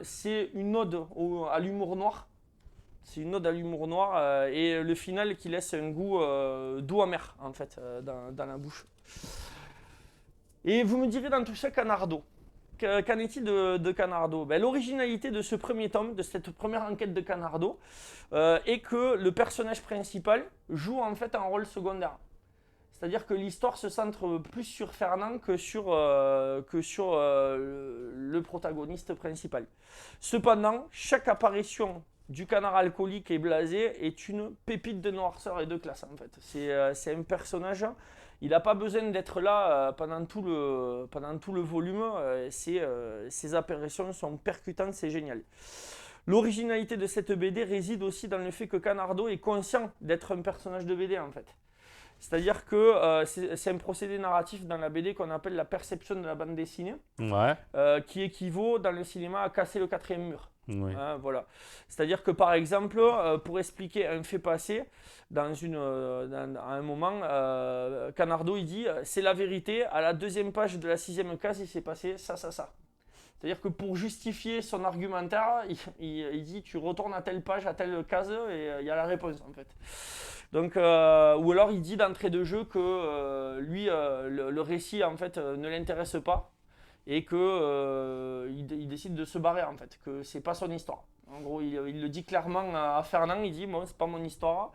C'est une ode à l'humour noir. C'est une ode à l'humour noir et le final qui laisse un goût doux amer en fait dans la bouche. Et vous me direz dans tout ça Canardo. Qu'en est-il de Canardo? L'originalité de ce premier tome, de cette première enquête de Canardo, est que le personnage principal joue en fait un rôle secondaire. C'est-à-dire que l'histoire se centre plus sur Fernand que sur le protagoniste principal. Cependant, chaque apparition du canard alcoolique et blasé est une pépite de noirceur et de classe en fait. C'est un personnage, il n'a pas besoin d'être là pendant tout le volume, ses apparitions sont percutantes, c'est génial. L'originalité de cette BD réside aussi dans le fait que Canardo est conscient d'être un personnage de BD en fait. C'est-à-dire que c'est un procédé narratif dans la BD qu'on appelle la perception de la bande dessinée, qui équivaut dans le cinéma à casser le 4e mur. Oui. Voilà. C'est-à-dire que par exemple, pour expliquer un fait passé, à un moment, Canardo il dit c'est la vérité, à la 2e page de la 6e case, il s'est passé ça. C'est-à-dire que pour justifier son argumentaire, il dit tu retournes à telle page, à telle case, et il y a la réponse en fait. Donc, ou alors il dit d'entrée de jeu que lui, le récit en fait ne l'intéresse pas et que il décide de se barrer en fait, que c'est pas son histoire. En gros, il le dit clairement à Fernand, il dit bon c'est pas mon histoire,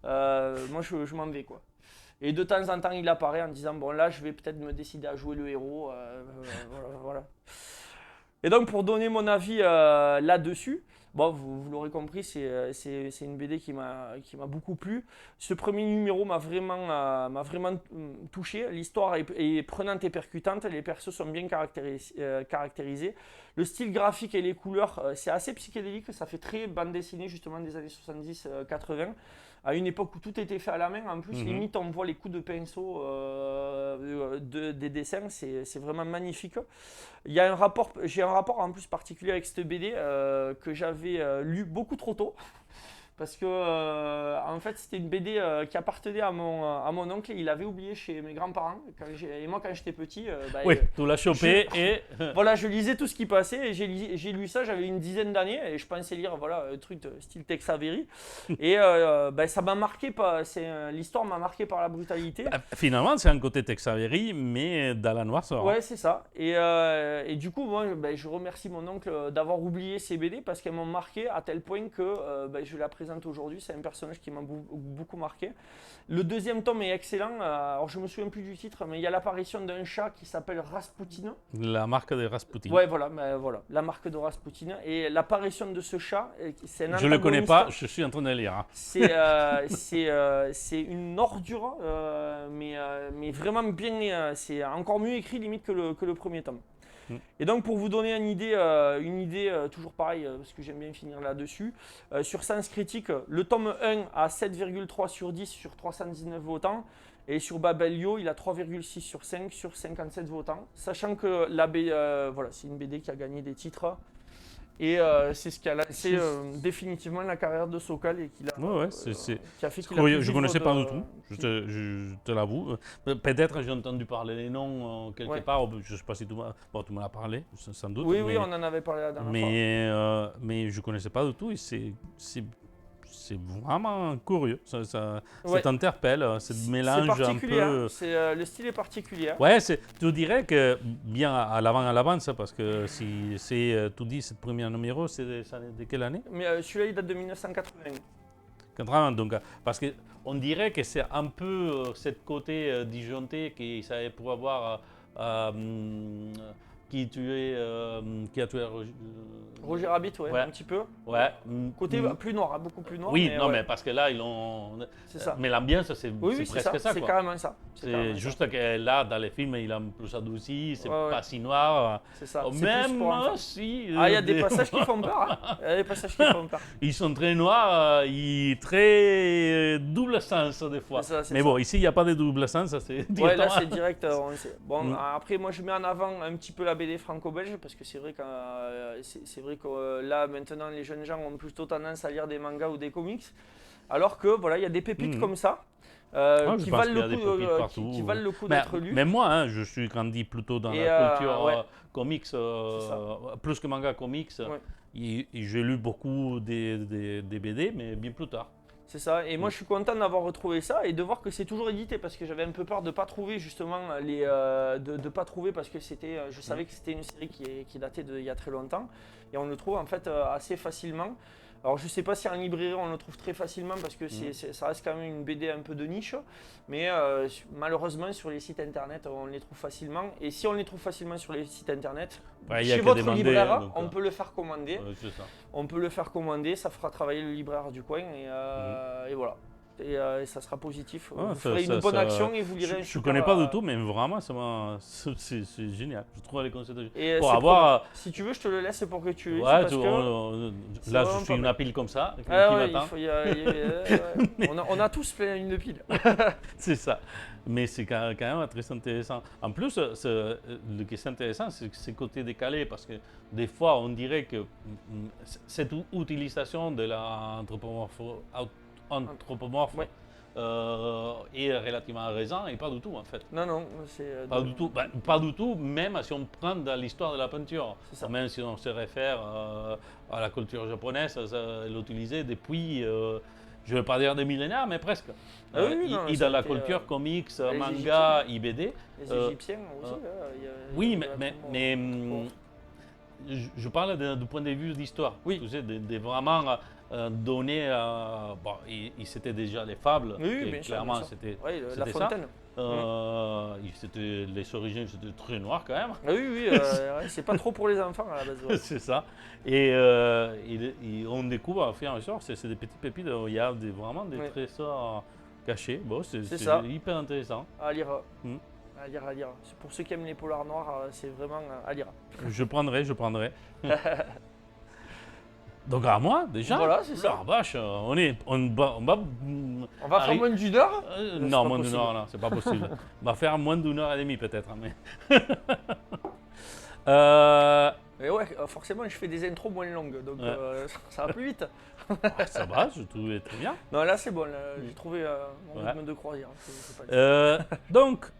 moi je m'en vais quoi. Et de temps en temps il apparaît en disant bon là je vais peut-être me décider à jouer le héros, voilà. Et donc pour donner mon avis là-dessus, bon, vous l'aurez compris, c'est une BD qui m'a beaucoup plu. Ce premier numéro m'a vraiment touché. L'histoire est prenante et percutante. Les persos sont bien caractérisés. Le style graphique et les couleurs, c'est assez psychédélique. Ça fait très bande dessinée justement des années 70-80. À une époque où tout était fait à la main. En plus, limite, on voit les coups de pinceau des dessins. C'est vraiment magnifique. J'ai un rapport en plus particulier avec cette BD que j'avais lu beaucoup trop tôt. parce que en fait c'était une BD qui appartenait à mon oncle et il avait oublié chez mes grands-parents. Et moi quand j'étais petit, Oui, tu l'as chopé et... voilà, je lisais tout ce qui passait et j'ai lu ça, j'avais une dizaine d'années et je pensais lire voilà, un truc style Tex Avery. Et ça m'a marqué, l'histoire m'a marqué par la brutalité. Finalement, c'est un côté Tex Avery, mais dans la noirceur. Ouais, c'est ça. Et du coup, moi, je remercie mon oncle d'avoir oublié ces BD parce qu'elles m'ont marqué à tel point que je la présente aujourd'hui. C'est un personnage qui m'a beaucoup marqué. Le deuxième tome est excellent. Alors, je me souviens plus du titre, mais il y a l'apparition d'un chat qui s'appelle Rasputin. La marque de Rasputin. Ouais, voilà, la marque de Rasputin. Et l'apparition de ce chat, c'est un antagoniste. Je le connais pas, je suis en train de le lire. Hein. C'est une ordure, mais vraiment bien. C'est encore mieux écrit limite que le premier tome. Et donc pour vous donner une idée toujours pareil, parce que j'aime bien finir là-dessus, sur Sens Critique, le tome 1 a 7,3 sur 10 sur 319 votants, et sur Babelio, il a 3,6 sur 5 sur 57 votants, sachant que c'est une BD qui a gagné des titres. Et c'est ce qui a lancé définitivement la carrière de Sokal et qui a fait qu'il a pu je ne connaissais pas du tout, qui... je te l'avoue. Peut-être j'ai entendu parler des noms quelque part, je ne sais pas si tu me l'as parlé, sans doute. Oui, on en avait parlé la dernière fois. Mais je ne connaissais pas du tout et c'est vraiment curieux, ça t'interpelle, ce mélange un peu... le style est particulier. Ouais, tu dirais que bien à l'avance, parce que si tu dis ce premier numéro, c'est de quelle année? Mais celui-là, il date de 1980. 80, donc, parce qu'on dirait que c'est un peu cette côté disjoncté qui ça pour avoir... qui a tué Roger Rabbit, ouais, un petit peu. Ouais. Côté plus noir, beaucoup plus noir. Oui, mais parce que là, ils ont... C'est ça. Mais l'ambiance, c'est presque ça. C'est carrément ça. C'est juste que là, dans les films, il a plus adouci, c'est pas si noir. C'est ça. Même si... il y a des passages qui font peur. Ils sont très noirs, très double sens des fois. Mais bon, ici, il n'y a pas de double sens. Ouais, là, c'est direct. Bon, après, moi, je mets en avant un petit peu la BD franco-belge parce que c'est vrai que là maintenant les jeunes gens ont plutôt tendance à lire des mangas ou des comics, alors que voilà, il y a des pépites comme ça qui valent le coup d'être lus. Mais moi, je suis grandi plutôt dans la culture comics, plus que manga comics. Et j'ai lu beaucoup des BD, mais bien plus tard. C'est ça, et moi je suis content d'avoir retrouvé ça et de voir que c'est toujours édité parce que j'avais un peu peur de ne pas trouver justement de pas trouver parce que je savais que c'était une série qui datait d'il y a très longtemps et on le trouve en fait assez facilement. Alors je sais pas si en librairie on le trouve très facilement parce que ça reste quand même une BD un peu de niche, mais malheureusement sur les sites internet on les trouve facilement et si on les trouve facilement sur les sites internet, chez votre libraire on peut le faire commander. On peut le faire commander, ça fera travailler le libraire du coin et voilà. Et ça sera positif. Vous ferez une bonne action et vous lirez. Je ne connais pas du tout, mais vraiment, c'est génial. Je trouve les conseils pour avoir. Si tu veux, je te le laisse pour que tu lises. Là, je suis une pile comme ça. On a tous fait une pile. C'est ça. Mais c'est quand même très intéressant. En plus, ce qui est intéressant, c'est ce côté décalé, parce que des fois, on dirait que cette utilisation de l'anthropomorphe est relativement récent et pas du tout en fait. Non, c'est... Pas du tout. Pas du tout, même si on prend dans l'histoire de la peinture. Même si on se réfère à la culture japonaise, elle l'utilisait depuis... je ne veux pas dire des millénaires, mais presque. Dans la culture comics, manga, IBD. Les Égyptiens aussi. Oui, mais je parle du point de vue d'histoire. Oui. Tu sais, de vraiment donner. C'était déjà les fables. Oui, clairement, c'était La Fontaine. Les origines, c'était très noir quand même. Oui, c'est pas trop pour les enfants à la base. C'est ça. Et on découvre, au fur et à mesure, c'est des petites pépites, il y a vraiment des trésors cachés. Bon, c'est hyper intéressant. À lire. À lire. Pour ceux qui aiment les polars noirs, c'est vraiment à lire. Je prendrai. Donc à moi déjà. Voilà, c'est ça. Vache, on va faire moins d'une heure. Non, moins d'une heure, non, c'est pas possible. On va faire moins d'une heure et demie peut-être. Mais Et ouais, forcément, je fais des intros moins longues, donc ça va plus vite. Ça va, je trouvais très bien. Non, là, c'est bon, j'ai trouvé mon rythme de croisière. Donc,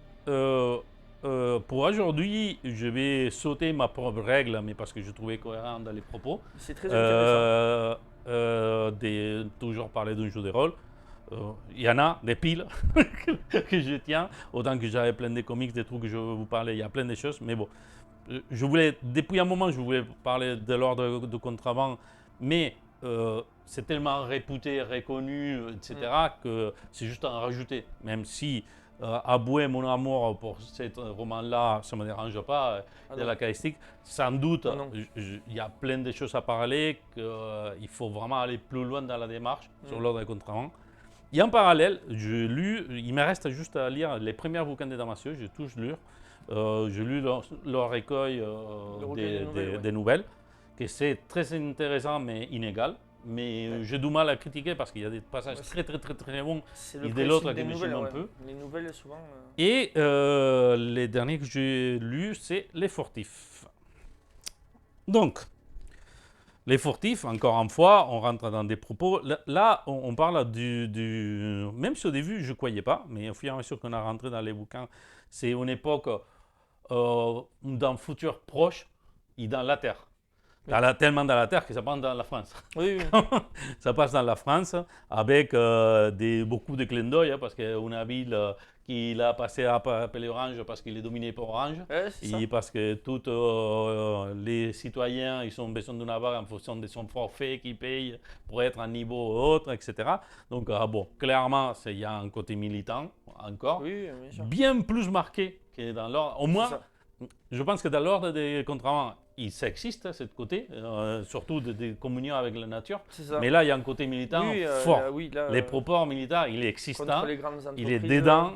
pour aujourd'hui, je vais sauter ma propre règle, mais parce que je trouvais cohérent dans les propos. C'est très intéressant. Toujours parler d'un jeu de rôle. Il y en a des piles que je tiens, autant que j'avais plein de comics, des trucs que je veux vous parler, il y a plein de choses, mais bon. Je voulais, depuis un moment, je voulais parler de l'ordre de contraband, mais c'est tellement réputé, reconnu, etc., que c'est juste à en rajouter. Même si avouer mon amour pour ce roman-là, ça ne me dérange pas, de la casuistique, sans doute, il y a plein de choses à parler, qu'il faut vraiment aller plus loin dans la démarche sur l'ordre de contraband. Et en parallèle, j'ai lu, il me reste juste à lire les premiers bouquins de Damasio, j'ai tous lu. J'ai lu leur recueil des nouvelles, que c'est très intéressant mais inégal. Mais j'ai du mal à critiquer parce qu'il y a des passages très bons et de l'autre qui me chiment un peu. Les nouvelles, souvent. Et les derniers que j'ai lus, c'est Les Furtifs. Donc, Les Furtifs, encore une fois, on rentre dans des propos. Là, on parle du. Même si au début, je ne croyais pas, mais au fur et à mesure qu'on a rentré dans les bouquins, c'est une époque. Dans le futur proche et dans la Terre. Tellement dans la Terre que ça passe dans la France. Oui. Ça passe dans la France avec beaucoup de clins d'œil, parce qu'on a ville qu'il a passé à appeler Orange parce qu'il est dominé par Orange. Et parce que tous les citoyens ils ont besoin d'une avoir en fonction de son forfait qu'ils payent pour être à un niveau autre, etc. Donc, bon, clairement, il y a un côté militant encore. Oui, bien plus marqué que dans l'ordre. Au moins, je pense que dans l'ordre des contraband, il existe ce côté, surtout de communion avec la nature. Mais là, il y a un côté militant fort. Les propos militaires, il est existant, il est dedans.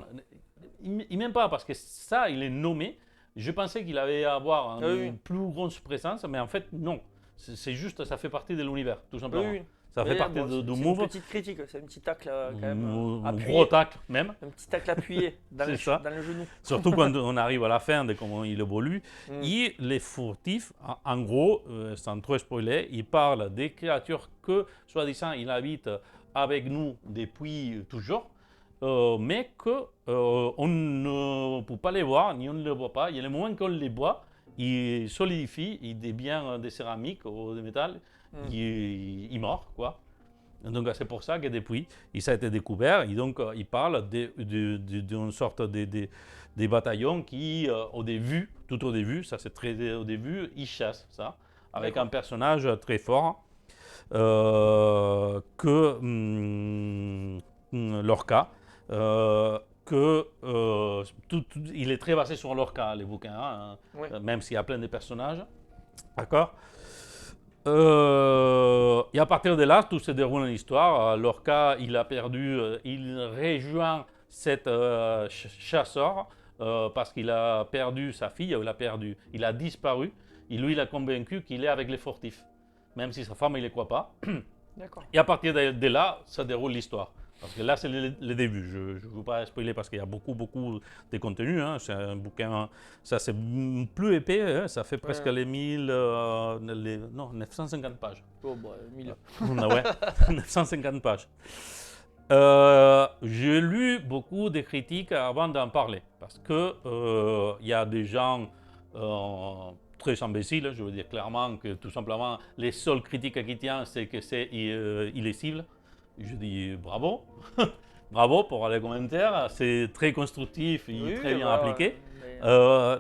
Il m'aime pas parce que ça, il est nommé. Je pensais qu'il allait avoir une plus grosse présence, mais en fait, non. C'est juste, ça fait partie de l'univers, tout simplement. Ça fait partie du move. C'est une petite critique, c'est un petit tacle quand même. Un gros tacle même. Un petit tacle appuyé dans le genou. Surtout quand on arrive à la fin de comment il évolue. Et les furtifs, en gros, sans trop spoiler, ils parlent des créatures que, soi-disant, ils habitent avec nous depuis toujours, mais qu'on ne peut pas les voir, ni on ne les voit pas. Il y a le moment qu'on les voit, ils solidifient, ils deviennent des céramiques ou des métal. Il meurt, quoi. Donc c'est pour ça que depuis, ça a été découvert. Et donc il parle d'une sorte de bataillon qui, tout au début, ça c'est très au début, ils chassent ça, avec un personnage très fort, Lorca, il est très basé sur Lorca, les bouquins, même s'il y a plein de personnages. D'accord. Et à partir de là, tout se déroule une histoire. Lorca, il a perdu, il rejoint cet chasseur parce qu'il a perdu sa fille, il a disparu. Et lui, il a convaincu qu'il est avec les furtifs, même si sa femme, il ne les croit pas. Et à partir de là, ça déroule l'histoire. Parce que là, c'est le début. Je ne veux pas spoiler parce qu'il y a beaucoup de contenu. Hein. C'est un bouquin, ça c'est plus épais. Hein. Ça fait presque les 950 pages. Oh, bah, 1000. Ouais, 950 pages. J'ai lu beaucoup de critiques avant d'en parler. Parce que y a des gens très imbéciles. Je veux dire clairement que tout simplement, les seules critiques qu'ils tiennent, c'est que c'est illisible. Je dis bravo, bravo pour les commentaires, c'est très constructif et très bien appliqué.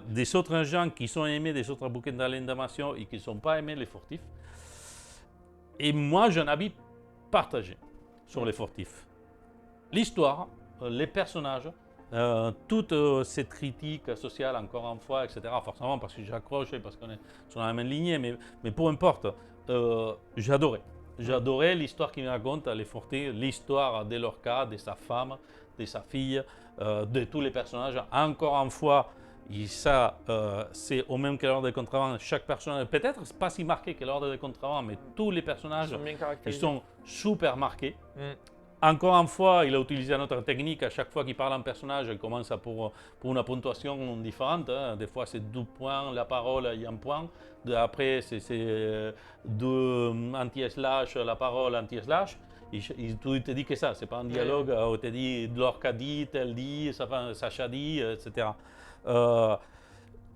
Des autres gens qui sont aimés des autres bouquins d'Alain Damasio et qui ne sont pas aimés les furtifs. Et moi, j'ai un avis partagé sur les furtifs. L'histoire, les personnages, toute cette critique sociale, encore une fois, etc. Forcément parce que j'accroche, parce qu'on est sur la même lignée, mais peu importe, j'ai adoré. J'adorais l'histoire qu'il me raconte, les furtifs, l'histoire de Lorca, de sa femme, de sa fille, de tous les personnages. Encore une fois, et ça, c'est au même que l'ordre de contraband. Chaque personnage, peut-être pas si marqué que l'ordre de contraband, mais tous les personnages, ils sont super marqués. encore une fois, il a utilisé notre technique. À chaque fois qu'il parle en personnage, il commence pour une ponctuation différente. Hein. Des fois, c'est 2 points, la parole, il y a un point. Après, c'est 2 anti-slash, la parole, anti-slash. Tu te dis que ça, c'est pas un dialogue où tu te dis Lorca dit, tel dit, Sacha dit, etc.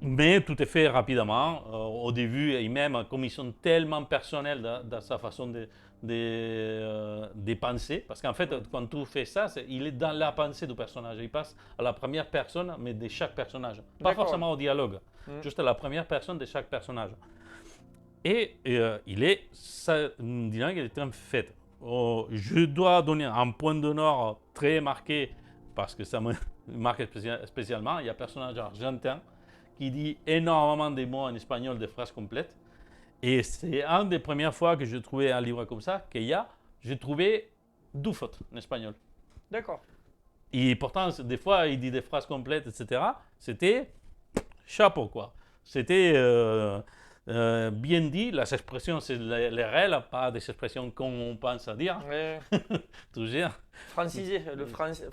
Mais tout est fait rapidement. Au début, et même comme ils sont tellement personnels dans sa façon de penser, parce qu'en fait, quand tu fais ça, il est dans la pensée du personnage. Il passe à la première personne, mais de chaque personnage. Pas forcément au dialogue, juste à la première personne de chaque personnage. Et il est, ça, disons qu'il est très fait. Je dois donner un point d'honneur très marqué, parce que ça me marque spécialement. Il y a un personnage argentin qui dit énormément de mots en espagnol, des phrases complètes. Et c'est une des premières fois que je trouvais un livre comme ça, j'ai trouvé 2 fautes en espagnol. D'accord. Et pourtant, des fois, il dit des phrases complètes, etc. C'était chapeau, quoi. C'était bien dit. Les expressions, c'est les réels, pas des expressions qu'on pense à dire. Ouais. Toujours. Francisé, le français.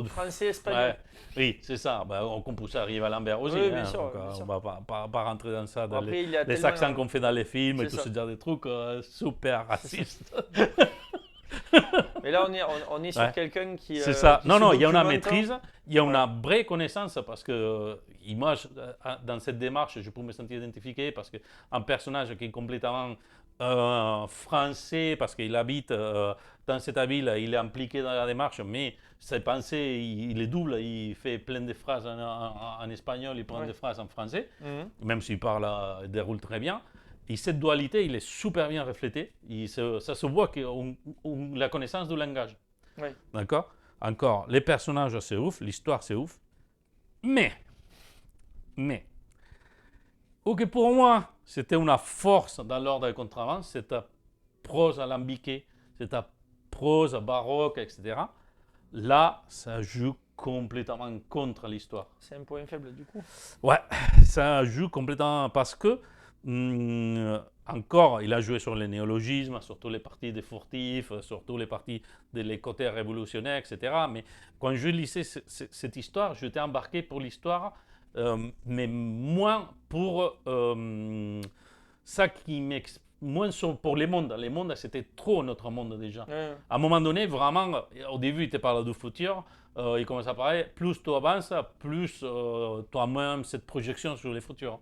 Français, espagnol. Ouais. Oui, c'est ça. On peut arriver à Lambert aussi. Oui, bien sûr, bien on sûr. ne va pas rentrer dans ça, dans Après, les accents qu'on fait dans les films et tout ça. ce genre de trucs super racistes. Mais là, on est sur quelqu'un qui. C'est ça. Non, il y a une maîtrise, maîtrise, il y a une vraie connaissance parce que moi, dans cette démarche, je peux me sentir identifié parce qu'un personnage qui est complètement français, parce qu'il habite dans cette ville, il est impliqué dans la démarche, mais ses pensées, il est double, il fait plein de phrases en espagnol, il prend des phrases en français, même s'il parle, il déroule très bien. Et cette dualité, il est super bien reflété. Ça se voit que la connaissance du langage. Oui. D'accord? Encore, les personnages, c'est ouf, l'histoire, c'est ouf. Mais, ok, pour moi, c'était une force dans l'ordre des contrebandes, cette prose alambiquée, cette prose baroque, etc. Là, ça joue complètement contre l'histoire. C'est un point faible, du coup. Ouais, ça joue complètement parce que encore, il a joué sur les néologismes, sur tous les parties des furtifs, sur tous les parties des côtés révolutionnaires, etc. Mais quand je lisais cette histoire, j'étais embarqué pour l'histoire, mais moins pour ça qui m'explique. Moins pour les mondes. Les mondes, c'était trop notre monde déjà. À un moment donné, vraiment, au début, il te parle du futur. Il commence à parler, plus tu avances, plus toi-même cette projection sur le futur.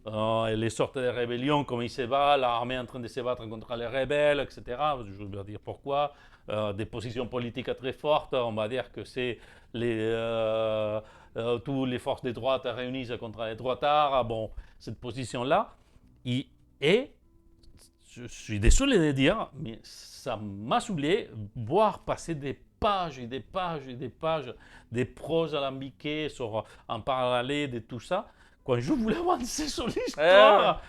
Les sortes de rébellions, comme il se bat, l'armée en train de se battre contre les rebelles, etc. Je vais dire pourquoi. Des positions politiques très fortes, on va dire que c'est toutes les forces de droite réunies contre les droitards. Bon, cette position-là. Et je suis désolé de dire, mais ça m'a saoulé voir passer des pages et des pages et des pages, des proses alambiquées en parallèle de tout ça. Quand je voulais avancer sur l'histoire,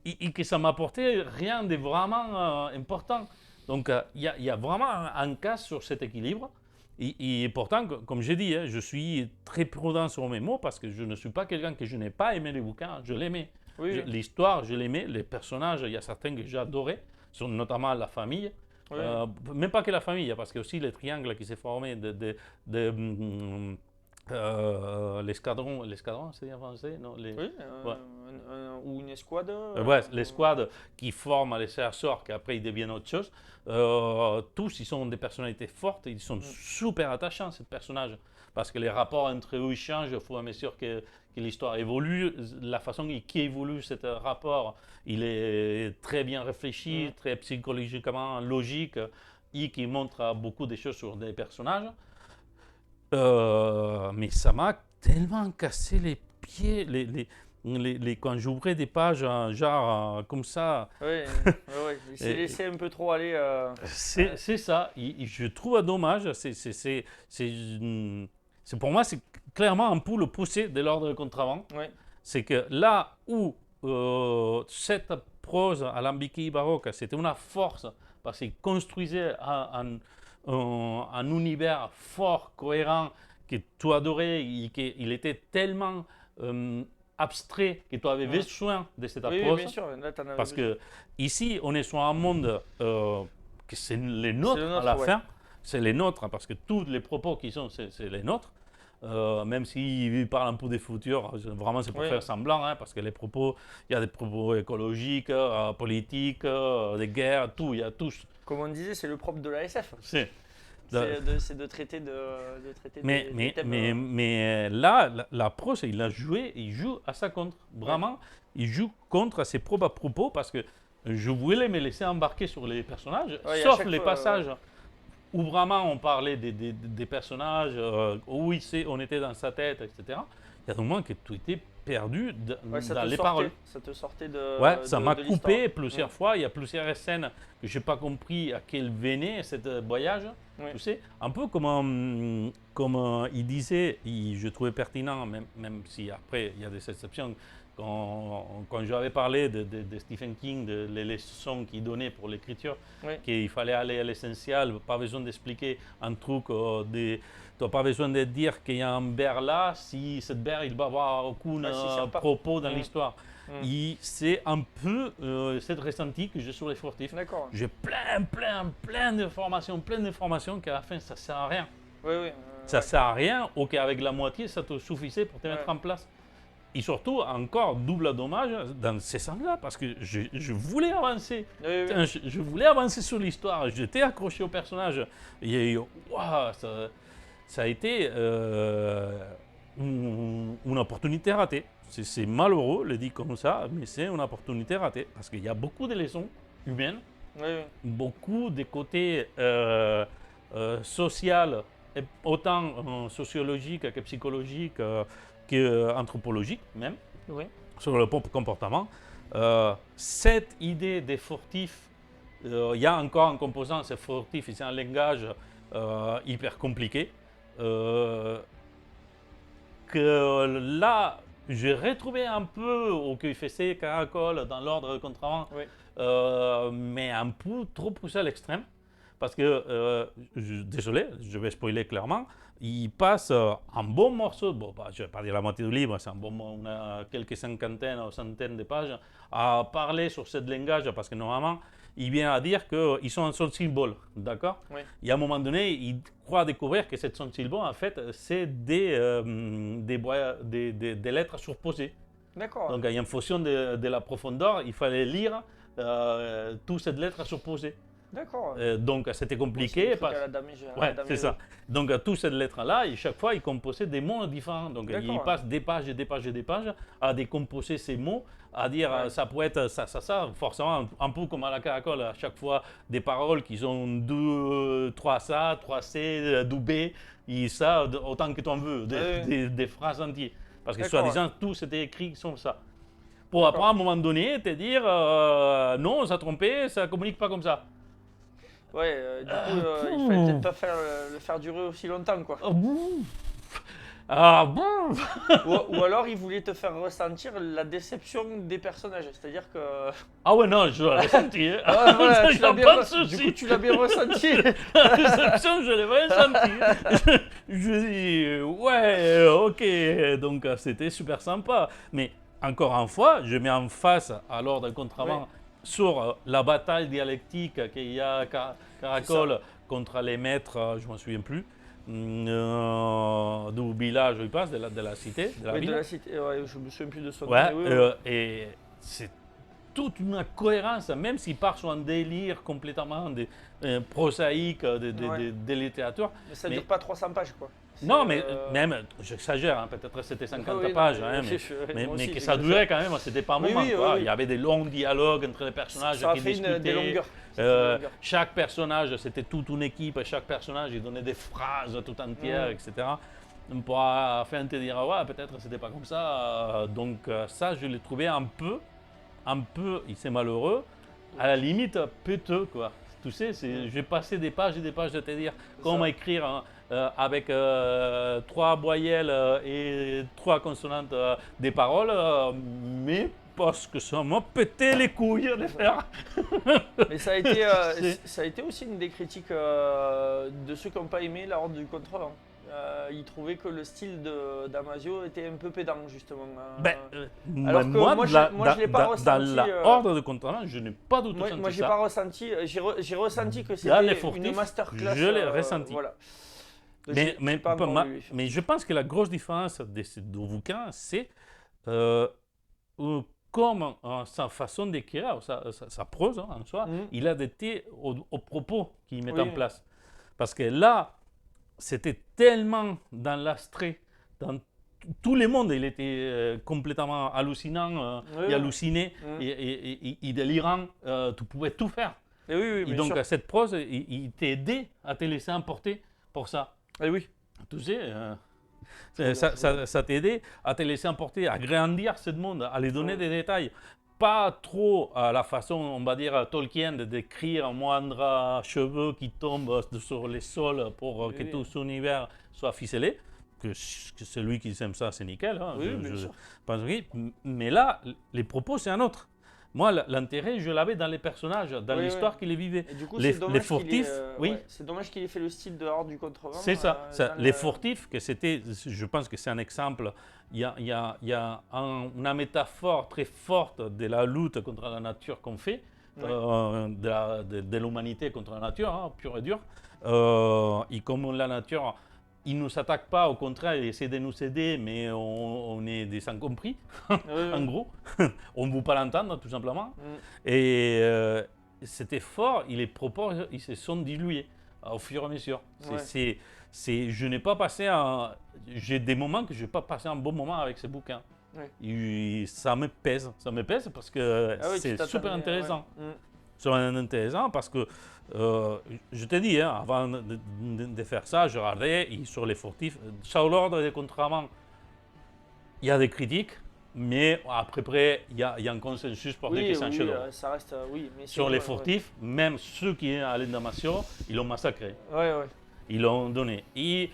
et que ça m'apportait rien de vraiment important. Donc, il y a vraiment un cas sur cet équilibre. Et pourtant, comme j'ai dit, je suis très prudent sur mes mots parce que je ne suis pas quelqu'un que je n'ai pas aimé les bouquins, je l'aimais. Oui. L'histoire, je l'aimais, les personnages, il y a certains que j'adorais, notamment la famille. Oui. Même pas que la famille, parce qu'il y a aussi le triangle qui s'est formé l'escadron, c'est en français, non? Oui, ou une escouade. L'escouade qui forme les chasseurs, qui après ils deviennent autre chose. Tous, ils sont des personnalités fortes, ils sont super attachants, ces personnages. Parce que les rapports entre eux changent au fur et à mesure que l'histoire évolue. La façon qui évolue ce rapport, il est très bien réfléchi, très psychologiquement logique, et qui montre beaucoup de choses sur des personnages. Mais ça m'a tellement cassé les pieds, quand j'ouvrais des pages genre comme ça. Oui, il s'est laissé un peu trop aller. C'est ça, je trouve dommage. Pour moi, c'est clairement un peu le poussé de l'ordre de contrebande. Oui. C'est que là où cette prose alambiquée baroque, c'était une force parce qu'il construisait un univers fort, cohérent, que tu adorais et qu'il était tellement abstrait que tu avais besoin de cette approche. Oui, bien sûr. Là, parce que ici, on est sur un monde que c'est les nôtres à la fin. C'est les nôtres, parce que tous les propos qui sont, c'est les nôtres. Même s'ils parlent un peu des futurs, vraiment c'est pour faire semblant, hein, parce que les propos, il y a des propos écologiques, politiques, des guerres, tout, il y a tous. Comme on disait, c'est le propre de l'ASF. C'est de traiter des thèmes. Mais là, l'approche, il joue à sa contre. Vraiment, il joue contre ses propres propos, parce que je voulais me laisser embarquer sur les personnages, sauf les passages où vraiment on parlait des personnages, où on était dans sa tête, etc. Il y a des moments que tu étais perdu dans les paroles. Ça te sortait de ça m'a coupé plusieurs fois. Il y a plusieurs scènes que je n'ai pas compris à quel venait ce voyage. Tu sais, un peu comme il disait, je trouvais pertinent, même si après il y a des exceptions. Quand j'avais parlé de Stephen King, les leçons qu'il donnait pour l'écriture, qu'il fallait aller à l'essentiel, pas besoin d'expliquer un truc, tu n'as pas besoin de dire qu'il y a un bear là, si cette bear il va avoir aucun propos dans l'histoire. C'est un peu cette ressenti que j'ai sur les furtifs. J'ai plein d'informations qu'à la fin ça ne sert à rien. Ça ne sert à rien, ou qu'avec la moitié ça te suffisait pour te mettre en place. Et surtout, encore, double dommage dans ces sens-là, parce que je voulais avancer. Je voulais avancer sur l'histoire. J'étais accroché au personnage. Et ça a été une opportunité ratée. C'est malheureux, le dire comme ça, mais c'est une opportunité ratée. Parce qu'il y a beaucoup de leçons humaines, beaucoup de côtés sociaux, autant sociologiques que psychologiques, qu'anthropologique même, sur le comportement. Cette idée des furtifs, il y a encore un composant, c'est furtif, c'est un langage hyper compliqué, que là, j'ai retrouvé un peu au QFC, Caracol, dans l'ordre de contraband, mais un peu trop poussé à l'extrême. Parce que, désolé, je vais spoiler clairement, il passe un bon morceau, je ne vais pas dire la moitié du livre, c'est on a quelques cinquantaines ou centaines de pages, à parler sur ce langage, parce que normalement, il vient à dire qu'ils sont un seul symbole, d'accord ? Et à un moment donné, il croit découvrir que ce seul symbole, en fait, c'est des lettres surposées. Donc, en fonction de la profondeur, il fallait lire toutes ces lettres surposées. Donc c'était compliqué. C'est ça. Donc toutes ces lettres-là, et chaque fois, il composait des mots différents. Donc il passe des pages à décomposer ces mots, à dire ça pourrait être ça, forcément, un peu comme à la Caracol, à chaque fois des paroles qui sont 2, 3 ça, 3 C, 2 B, et ça, autant que tu en veux, des phrases entières. Parce que soi-disant, tout c'était écrit comme ça. Pour après, à un moment donné, te dire non, on s'est trompé, ça ne communique pas comme ça. Du coup, il fallait peut-être pas le faire durer aussi longtemps, quoi. Ou alors, il voulait te faire ressentir la déception des personnages, c'est-à-dire que... Ah ouais, non, je l'ai ressenti. Du coup, tu l'as bien ressenti. La déception, je l'ai ressenti. Je dis, ouais, ok, donc c'était super sympa. Mais encore une fois, je mets en face à l'ordre de contraband sur la bataille dialectique qu'il y a à Caracol contre les maîtres, je ne m'en souviens plus, du village où il passe, de la cité, de la ville. De la cité, je ne me souviens plus de son nom. Et c'est toute une cohérence, même s'il part sur un délire complètement prosaïque de littérature. Mais ça ne dure pas 300 pages, quoi. Non, mais même, j'exagère, hein, peut-être c'était 50 pages, mais que ça durait quand même, c'était pas un moment. Il y avait des longs dialogues entre les personnages qui discutaient. Chaque personnage, c'était toute une équipe, chaque personnage, il donnait des phrases tout entières, etc. Pour afin de te dire, ouais, peut-être c'était pas comme ça. Donc ça, je l'ai trouvé un peu, et c'est malheureux, à la limite, péteux, quoi. Tu sais, j'ai passé des pages et des pages de te dire comment écrire avec 3 voyelles et 3 consonantes des paroles, mais parce que ça m'a pété les couilles de faire. Mais ça a été aussi une des critiques de ceux qui n'ont pas aimé la Horde du Contrevent. il trouvait que le style de Damasio était un peu pédant, justement. Alors que moi, je l'ai pas ressenti. Dans la Horde de Contre-la-Montre, je n'ai pas du tout senti ça. Moi, j'ai pas ressenti. J'ai ressenti que c'était une masterclass. Je l'ai ressenti. Voilà. Mais je pense que la grosse différence de ces deux bouquins, c'est comme sa façon d'écrire, sa prose en soi, il a adapté aux propos qu'il met en place. Parce que là, c'était tellement dans l'abstrait, dans tout le monde, il était complètement hallucinant, et halluciné, et délirant, tu pouvais tout faire. Et donc, sûr. Cette prose, il t'aidait à te laisser emporter pour ça. Et oui. Tu sais, ça t'aidait à te laisser emporter, à grandir ce monde, à lui donner des détails. Pas trop à la façon, on va dire, Tolkien, de décrire un moindre cheveu qui tombe sur les sols pour que tout son univers soit ficelé. Que celui qui aime ça, c'est nickel. Hein. Je pense que, mais là, les propos, c'est un autre. Moi, l'intérêt, je l'avais dans les personnages, dans l'histoire qu'il vivait. Et du coup, les furtifs, c'est dommage qu'il ait fait le style de Horde du Contrevent. C'est ça. Les furtifs, je pense que c'est un exemple. Il y a une métaphore très forte de la lutte contre la nature qu'on fait, de l'humanité contre la nature, pure et dure. Et comme la nature, il ne nous attaque pas, au contraire, il essaie de nous aider, mais on est des sans-compris, en gros. On ne veut pas l'entendre, tout simplement. Et cet effort, les propos, ils se sont dilués au fur et à mesure. Je n'ai pas passé j'ai des moments que je n'ai pas passé un bon moment avec ces bouquins. Et ça me pèse parce que c'est super intéressant. Super intéressant parce que, je te dis, avant de faire ça, je regardais sur les furtifs, sur l'Ordre des Contre-la-Montre, il y a des critiques, mais après, il y a un consensus pour dire que c'est un chef-d'œuvre. Ça reste, sur les furtifs, même ceux qui sont allés dans Damasio, ils l'ont massacré. Ils l'ont donné. Et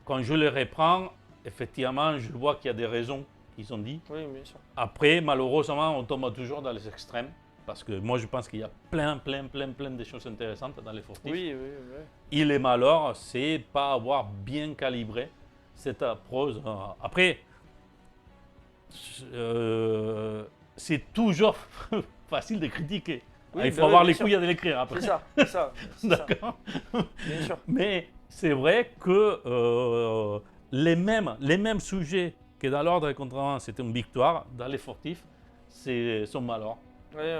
quand je les reprends, effectivement, je vois qu'il y a des raisons qu'ils ont dit. Oui, bien sûr. Après, malheureusement, on tombe toujours dans les extrêmes. Parce que moi, je pense qu'il y a plein de choses intéressantes dans les furtifs. Oui. Et le malheur, c'est pas avoir bien calibré cette prose. Après, c'est toujours facile de critiquer. Il faut avoir les couilles de l'écrire après. C'est ça. D'accord. Bien sûr. Mais c'est vrai que les mêmes sujets que dans l'Ordre des Contre-la-Montre, c'était une victoire, dans les furtifs, c'est son malheur.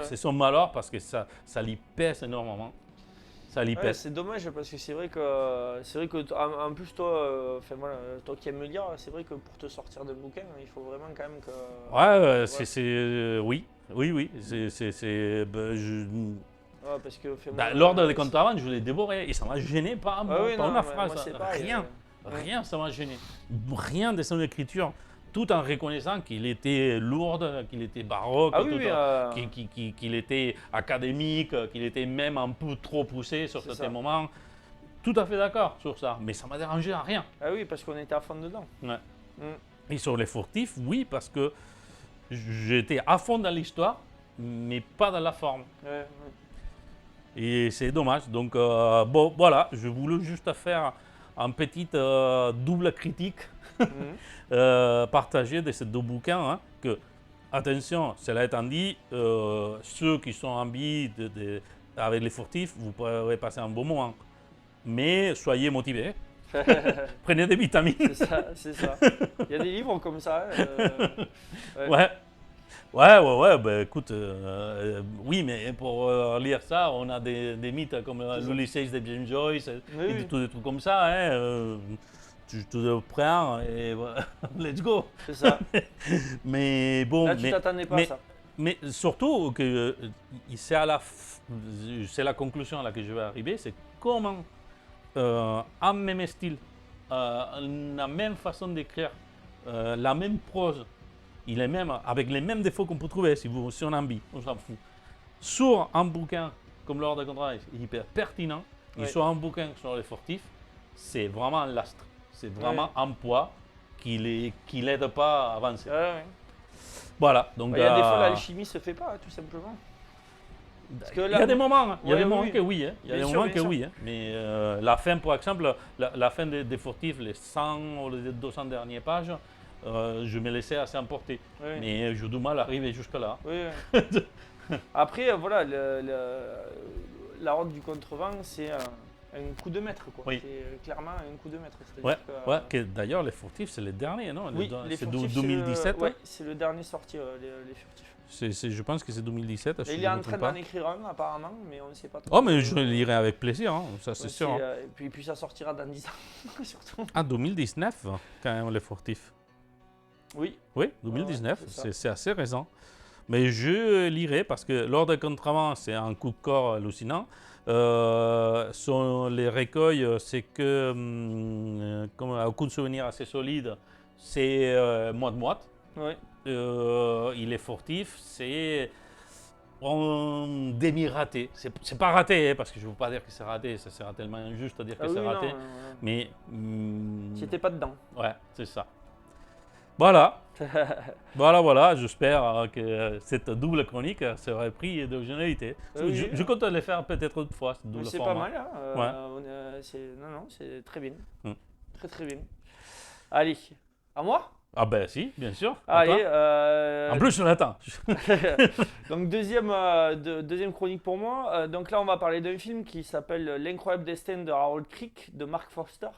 C'est son malheur parce que ça lui pèse énormément. C'est dommage parce que c'est vrai que en plus toi qui aimes me lire, c'est vrai que pour te sortir d'un bouquin, il faut vraiment quand même que. Oui. Parce que l'Ordre des Contre-la-Montre, je l'ai dévoré et ça m'a gêné pas une phrase. Rien, ça m'a gêné. Rien de son écriture. Tout en reconnaissant qu'il était lourd, qu'il était baroque, qu'il était académique, qu'il était même un peu trop poussé sur certains moments. Tout à fait d'accord sur ça, mais ça m'a dérangé à rien. Ah oui, parce qu'on était à fond dedans. Et sur les furtifs, oui, parce que j'étais à fond dans l'histoire, mais pas dans la forme. Et c'est dommage. Donc, bon, voilà, je voulais juste faire une petite double critique partagée de ces deux bouquins. Que, attention, cela étant dit, ceux qui sont envie avec les furtifs, vous pourrez passer un bon moment. Mais soyez motivés. Prenez des vitamines. C'est ça. Il y a des livres comme ça. Ouais, écoute, oui, mais pour lire ça, on a des mythes comme l'Ulysses de James Joyce et des trucs comme ça. Tu te prends et let's go. C'est ça. Mais bon. Là, tu t'attendais pas à ça. Mais surtout, que c'est la conclusion à laquelle je vais arriver, c'est comment, en même style, la même façon d'écrire, la même prose, avec les mêmes défauts qu'on peut trouver si on a envie, on s'en fout. Sur un bouquin comme l'Ordre des Contre-la-Montre, hyper pertinent, et sur un bouquin sur les furtifs, c'est vraiment un lastre. C'est vraiment un poids qui l'aide pas à avancer. Voilà. Donc, il y a des fois, l'alchimie se fait pas, tout simplement. Il y a des moments, hein. Il y a des moments oui. que oui. Hein. Il y a Bien des sûr, moments que bien oui. Hein. Mais la fin, par exemple, la fin des Furtifs, les 100 ou les 200 dernières pages, je me laissais assez emporter. Oui. Mais j'ai du mal à arriver jusque-là. Oui. Après, voilà, la Horde du Contrevent, c'est un coup de maître, quoi. Oui. C'est clairement un coup de maître. Ouais, que d'ailleurs, les Furtifs, c'est les derniers, non? Oui, les c'est Furtifs, 2017. Oui, c'est le dernier sorti, les Furtifs. Je pense que c'est 2017. Et il est en train d'en écrire un, apparemment, mais on ne sait pas trop. Oh, mais je le lirai avec plaisir, hein, ça c'est sûr. Et puis ça sortira dans 10 ans, surtout. Ah, 2019, quand même, les Furtifs. Oui. Oui, 2019, ouais, c'est assez récent. Mais je lirai parce que L'Ordre des Contrevents, c'est un coup de corps hallucinant. Les recueils, c'est que, comme un coup de souvenir assez solide, c'est moite-moite. Oui. Il est furtif, c'est un demi-raté. C'est pas raté, hein, parce que je ne veux pas dire que c'est raté, ça sera tellement injuste à dire que c'est raté. Non. Mais. C'était pas dedans. Ouais, c'est ça. Voilà. Voilà. J'espère que cette double chronique serait pris d'originalité. Je compte le faire peut-être une fois, cette double c'est format. pas mal. Hein. C'est très bien. Très bien. Allez, à moi? Ah ben si, bien sûr. Allez. En plus, je l'attends. Donc deuxième chronique pour moi. Donc là, on va parler d'un film qui s'appelle L'incroyable destin de Harold Crick de Mark Forster.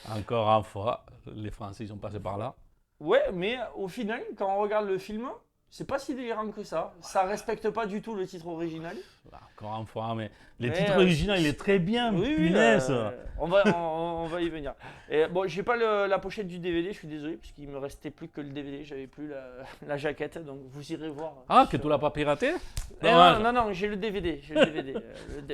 Encore une fois, les Français sont passés par là. Ouais, mais au final, quand on regarde le film, c'est pas si délirant que ça. Ça respecte pas du tout le titre original. Encore une fois, mais le titre original, il est très bien, punaise. On va y venir. Et bon, j'ai pas la pochette du DVD, je suis désolé, puisqu'il me restait plus que le DVD, j'avais plus la jaquette, donc vous irez voir. Ah, que tu l'as pas piraté? Non, j'ai le DVD.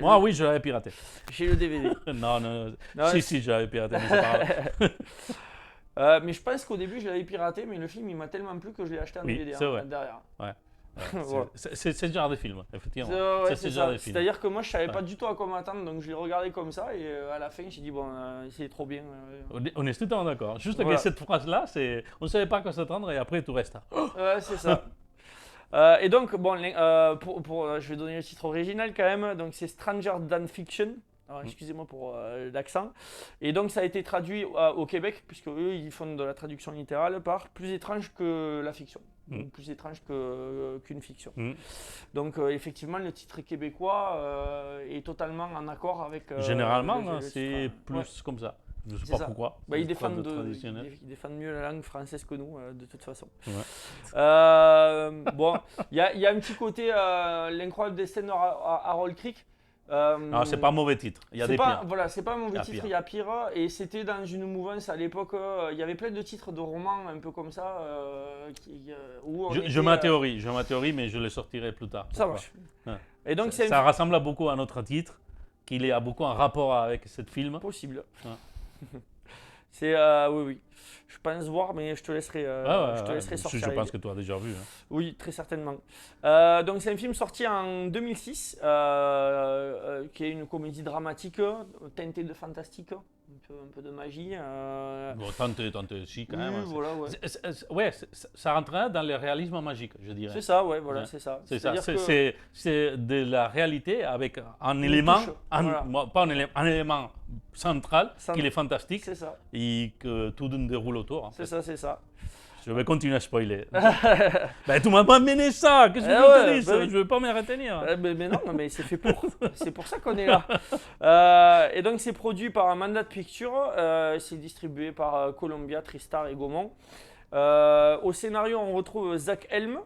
Moi, oui, je l'avais piraté. J'ai le DVD. non, si, je l'avais piraté, mais c'est pas grave. Mais je pense qu'au début, je l'avais piraté, mais le film, il m'a tellement plu que je l'ai acheté en DVD derrière. Ouais. Voilà. C'est ce genre de film, effectivement. C'est ça. C'est-à-dire que moi, je savais pas du tout à quoi m'attendre, donc je l'ai regardé comme ça, et à la fin, j'ai dit, bon, c'est trop bien. On est totalement d'accord. Juste que cette phrase-là, on ne savait pas à quoi s'attendre, et après, tout reste. Ouais, c'est ça. Et donc, bon, je vais donner le titre original quand même, donc c'est Stranger Than Fiction. Alors, excusez-moi pour l'accent. Et donc, ça a été traduit au Québec, puisque eux, ils font de la traduction littérale par plus étrange que la fiction. Plus étrange qu'une fiction. Donc, effectivement, le titre québécois est totalement en accord avec. Généralement, c'est plus comme ça. Je ne sais pas pourquoi. Ils défendent mieux la langue française que nous, de toute façon. Bon, il y a un petit côté l'incroyable destin de Harold Crick. Non, c'est pas un mauvais titre. Il y a des pires. Voilà, c'est pas un mauvais titre, il y a pire. Et c'était dans une mouvance à l'époque. Il y avait plein de titres de romans un peu comme ça. Je ma théorie, mais je le sortirai plus tard. Ça marche. Et donc, ça ressemble beaucoup à notre titre, qu'il a beaucoup un rapport avec ce film. Possible. C'est oui. Je pense voir, mais je te laisserai, sortir. Je pense que tu as déjà vu. Hein. Oui, très certainement. Donc c'est un film sorti en 2006, qui est une comédie dramatique teintée de fantastique, un peu de magie. Bon, tente, si quand même. Voilà, ça rentrerait dans le réalisme magique, je dirais. C'est ça, voilà, c'est ça. C'est de la réalité avec un élément, un élément central qui est fantastique. C'est ça. Et que tout déroule autour. C'est ça. Je vais continuer à spoiler. Tu m'as pas mené ça. Qu'est-ce que je te dis ça? Je ne veux pas me retenir. Mais non, mais c'est fait pour. C'est pour ça qu'on est là. Et donc, c'est produit par Mandat Pictures. C'est distribué par Columbia, TriStar et Gaumont. Au scénario, on retrouve Zach Helm,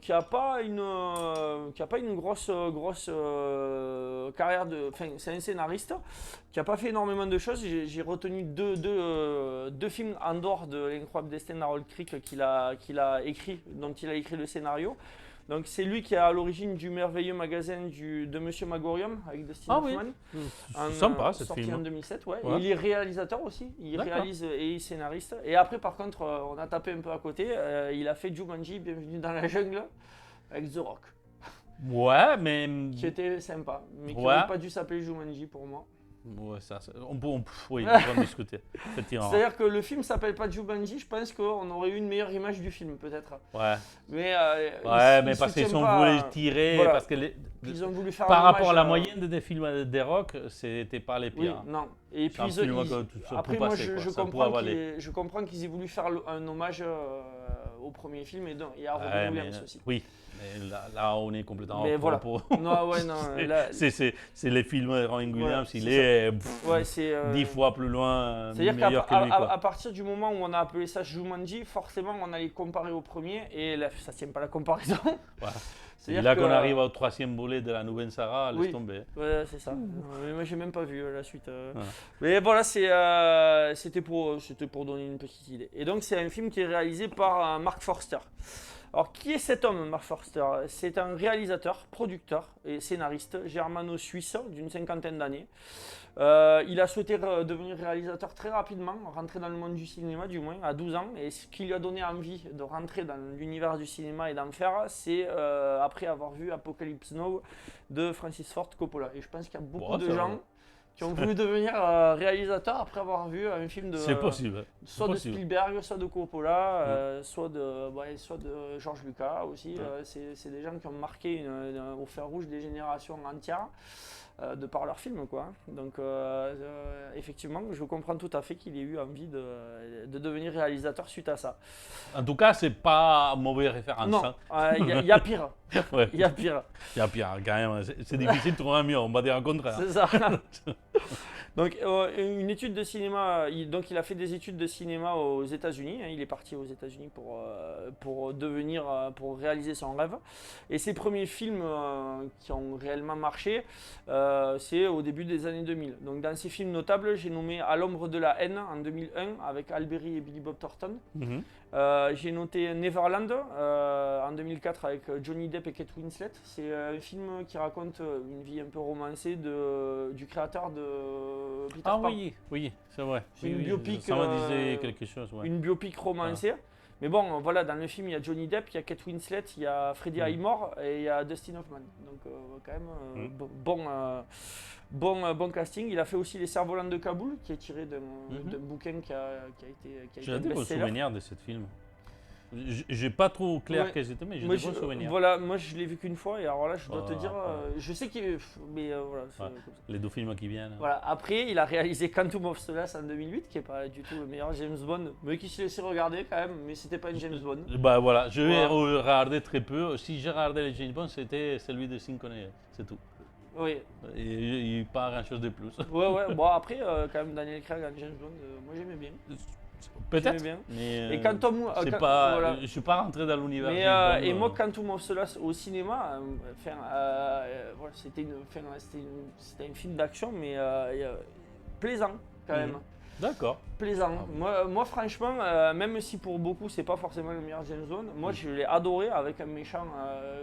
qui n'a pas une grosse carrière de. Enfin, c'est un scénariste qui n'a pas fait énormément de choses. J'ai retenu deux films en dehors de l'incroyable destin d'Harold Crick dont il a écrit le scénario. Donc c'est lui qui est à l'origine du merveilleux magasin de Monsieur Magorium avec Dustin Hoffman. C'est sympa ce film. Sorti en 2007, ouais. Et il est réalisateur aussi, il réalise et il scénariste. Et après par contre, on a tapé un peu à côté, il a fait Jumanji, Bienvenue dans la jungle, avec The Rock. Ouais, mais... Qui était sympa, mais qui n'aurait pas dû s'appeler Jumanji pour moi. Ouais, oui, on peut en discuter. C'est-à-dire que le film s'appelle pas Jumanji, je pense qu'on aurait eu une meilleure image du film, peut-être. Ouais. Mais, mais parce qu'ils ont voulu tirer, voilà. parce que Ils ont voulu faire par rapport à la moyenne des films des rock, c'était pas les pires. Oui, non. Et puis après, moi, je comprends qu'ils aient voulu faire un hommage au premier film et à Robin Williams aussi. Oui. Mais là, on est complètement mais voilà. Non, ouais, non. C'est les films de Robin Williams, il est 10 fois plus loin, meilleur que lui. À partir du moment où on a appelé ça Jumanji, forcément, on allait comparer au premier et là, ça ne tient pas la comparaison. Et là qu'on arrive au 3e volet de la nouvelle Sarah, laisse tomber. Ouais, c'est ça. Mais moi, j'ai même pas vu la suite. Mais voilà, c'était pour donner une petite idée. Et donc, c'est un film qui est réalisé par Mark Forster. Alors, qui est cet homme, Mark Forster? C'est un réalisateur, producteur et scénariste germano-suisse d'une 50aine d'années. Il a souhaité devenir réalisateur très rapidement, rentrer dans le monde du cinéma du moins, à 12 ans. Et ce qui lui a donné envie de rentrer dans l'univers du cinéma et d'en faire, c'est après avoir vu Apocalypse Now de Francis Ford Coppola. Et je pense qu'il y a beaucoup de gens qui ont voulu devenir réalisateur après avoir vu un film de soit de Spielberg, soit de Coppola, soit de George Lucas aussi. C'est des gens qui ont marqué au fer rouge des générations entières de par leurs films, quoi. Donc effectivement, je comprends tout à fait qu'il ait eu envie de devenir réalisateur suite à ça. En tout cas, c'est pas mauvais référence. Non, il y a pire. Il y a pire. Il y a pire, quand même. C'est difficile de trouver un mieux, on va dire le contraire. C'est ça. Donc, une étude de cinéma, il a fait des études de cinéma aux États-Unis. Il est parti aux États-Unis pour réaliser son rêve. Et ses premiers films qui ont réellement marché, c'est au début des années 2000. Donc, dans ses films notables, j'ai nommé À l'ombre de la haine en 2001 avec Alberi et Billy Bob Thornton. J'ai noté Neverland en 2004 avec Johnny Depp et Kate Winslet. C'est un film qui raconte une vie un peu romancée du créateur de Peter Pan. Oui, c'est vrai. C'est une biopic. Ça me disait quelque chose. Une biopic romancée. Mais bon, voilà, dans le film, il y a Johnny Depp, il y a Kate Winslet, il y a Freddie Highmore et il y a Dustin Hoffman. Donc quand même, bon casting. Il a fait aussi Les Cerfs-Volants de Kaboul, qui est tiré d'un bouquin qui a été J'ai des bons souvenirs de ce film. J'ai pas trop clair quels étaient, mais j'ai des bons souvenirs. Voilà, moi je l'ai vu qu'une fois et alors là je dois te dire, je sais qu'il mais voilà. Les 2 films qui viennent. Voilà, après il a réalisé Quantum of Solace en 2008, qui est pas du tout le meilleur James Bond, mais qui s'est laissé regarder quand même, mais c'était pas une James Bond. Bah voilà, je vais regarder très peu. Si j'ai regardé les James Bond, c'était celui de Sean Connery, c'est tout. Oui. Et pas grand chose de plus. Ouais. Bon après quand même Daniel Craig en James Bond, moi j'aimais bien. Peut-être. Mais Quantum, je suis pas rentré dans l'univers. Et moi, Quantum of Solace au cinéma, c'était un film d'action, mais plaisant quand même. D'accord. Plaisant. Moi, franchement, même si pour beaucoup c'est pas forcément le meilleur James Bond, moi je l'ai adoré avec un méchant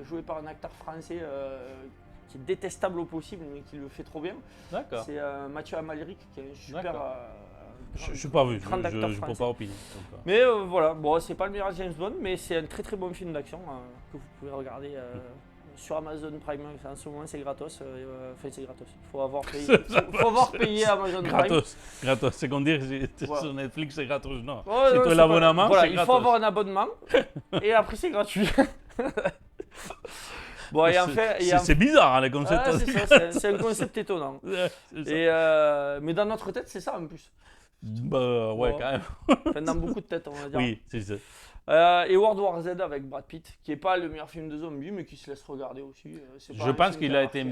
joué par un acteur français qui est détestable au possible, mais qui le fait trop bien. D'accord. C'est Mathieu Amalric qui est un super. Je suis pas vu, je ne peux pas opiner. Mais voilà, bon, c'est pas le meilleur James Bond, mais c'est un très très bon film d'action que vous pouvez regarder sur Amazon Prime. En ce moment, c'est gratos. Enfin, c'est gratos. Il faut avoir payé Amazon Prime. Gratos, c'est qu'on dit sur Netflix, c'est gratos. Non, c'est toi l'abonnement. Voilà, il faut avoir un abonnement et après, c'est gratuit. Bon, c'est bizarre, le concept. C'est un concept étonnant. Mais dans notre tête, c'est ça en plus. Bah ouais, quand même. Enfin, dans beaucoup de têtes, on va dire. Oui, c'est ça. Et World War Z avec Brad Pitt, qui n'est pas le meilleur film de zombies, mais qui se laisse regarder aussi. Je pense qu'il a été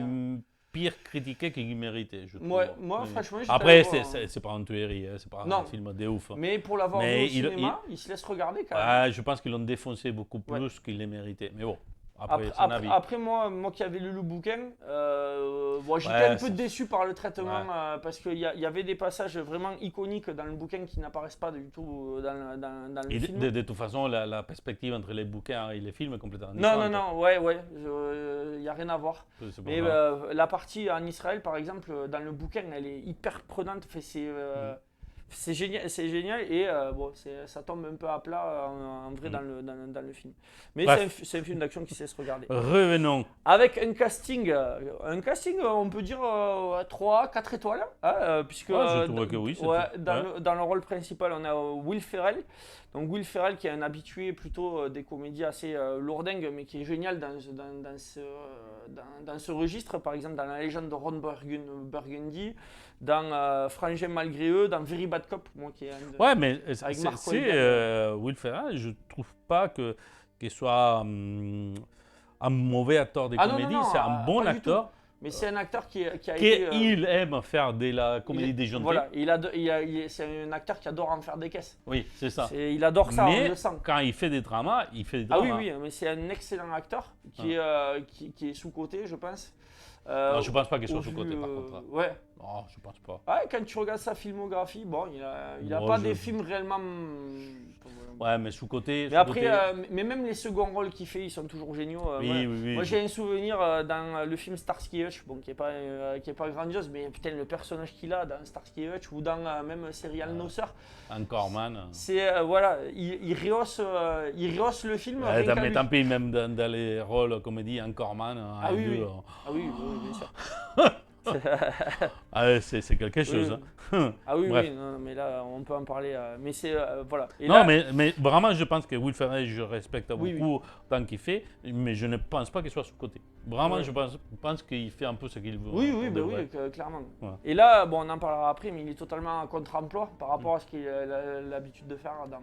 pire critiqué qu'il méritait. Moi, franchement, après, c'est pas un tuerie, c'est pas un film de ouf. Mais pour l'avoir vu au cinéma, il se laisse regarder quand même. Je pense qu'ils l'ont défoncé beaucoup plus qu'il le méritait. Mais bon. Après moi qui avais lu le bouquin, j'étais un peu déçu par le traitement parce qu'il y avait des passages vraiment iconiques dans le bouquin qui n'apparaissent pas du tout dans le film. De toute façon, la perspective entre les bouquins et les films est complètement différente. Non, il n'y a rien à voir. Mais la partie en Israël, par exemple, dans le bouquin, elle est hyper prenante. C'est génial et bon, ça tombe un peu à plat en vrai dans le film. Mais c'est un film d'action qui sait se regarder. Revenons. Avec un casting, on peut dire 3, 4 étoiles. Hein, puisque Je trouve que oui. dans le rôle principal, on a Will Ferrell. Donc Will Ferrell qui est un habitué plutôt des comédies assez lourdingues, mais qui est génial dans ce registre. Par exemple, dans La Légende de Ron Burgundy, dans Frangin malgré eux, dans Very Bad Cop, moi qui est ouais, mais avec Mark Will Ferrell, je trouve pas qu'il soit un mauvais acteur de comédie. Non, c'est un bon acteur. Mais c'est un acteur qui a été. Il aime faire de la comédie déjantée. Voilà, c'est un acteur qui adore en faire des caisses. Oui, c'est ça. Il adore ça, mais on le sent. Quand il fait des dramas, il fait des Ah dramas. oui, mais c'est un excellent acteur qui est sous-coté, je pense. Non, je pense pas qu'il soit sous-coté par contre. Ouais. Non, je pense pas. Ouais, quand tu regardes sa filmographie, bon, il a pas des films réellement. Ouais, mais sous-coté. Mais après, mais même les seconds rôles qu'il fait, ils sont toujours géniaux. Oui. Moi, j'ai un souvenir dans le film Starsky Hutch, bon, qui est pas grandiose, mais putain, le personnage qu'il a dans Starsky Hutch ou dans même Serial No Sir. Encore, man. C'est voilà, il rehausse le film. Mais tant pis, même dans les rôles comédie, encore, man. Oui, bien sûr. C'est quelque chose. Ah oui, Bref. non, mais là, on peut en parler. Mais c'est voilà. Et non, là, mais vraiment, je pense que Will Ferrell, je respecte beaucoup tant qu'il fait, mais je ne pense pas qu'il soit sous-côté. Vraiment, je pense qu'il fait un peu ce qu'il veut. Oui, clairement. Ouais. Et là, bon, on en parlera après, mais il est totalement en contre-emploi par rapport à ce qu'il a l'habitude de faire dans.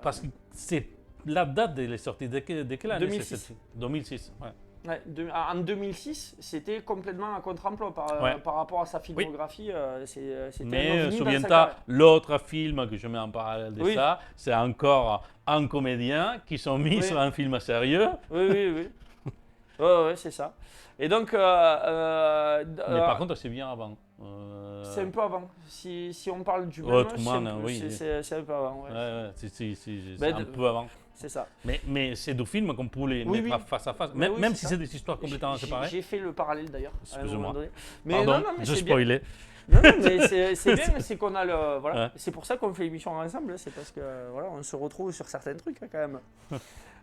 Parce que c'est la date de la sortie de quelle année? 2006. 2006, ouais. Ouais, en 2006, c'était complètement un contre-emploi par rapport à sa filmographie. Mais souviens-toi, l'autre film que je mets en parallèle de ça, c'est encore un comédien qui sont mis sur un film sérieux. Oui. Ouais, c'est ça. Et donc. Mais par contre, c'est bien avant. C'est un peu avant. Si on parle du même, c'est un peu avant. Ouais. C'est un peu avant. C'est ça. Mais c'est deux films qu'on pourrait mettre face à face, même si c'est des histoires complètement séparées. J'ai fait le parallèle d'ailleurs. Excuse-moi. Pardon, je spoilais. Non, mais c'est bien, c'est qu'on a le. Voilà. Ouais. C'est pour ça qu'on fait l'émission ensemble, c'est parce que voilà, on se retrouve sur certains trucs quand même.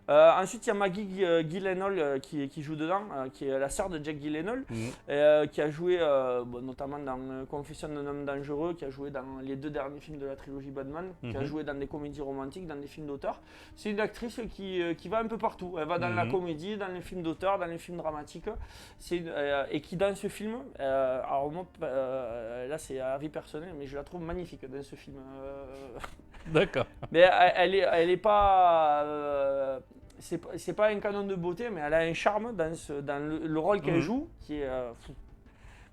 Ensuite, il y a Maggie Gyllenhaal qui joue dedans, qui est la sœur de Jack Gyllenhaal, qui a joué notamment dans Confession d'un homme dangereux, qui a joué dans les 2 derniers films de la trilogie Batman, qui a joué dans des comédies romantiques, dans des films d'auteur. C'est une actrice qui va un peu partout. Elle va dans la comédie, dans les films d'auteur, dans les films dramatiques. Et qui dans ce film, alors moi, là c'est avis personnel, mais je la trouve magnifique dans ce film. D'accord. Mais elle est pas. C'est pas un canon de beauté, mais elle a un charme dans le rôle qu'elle joue qui est fou.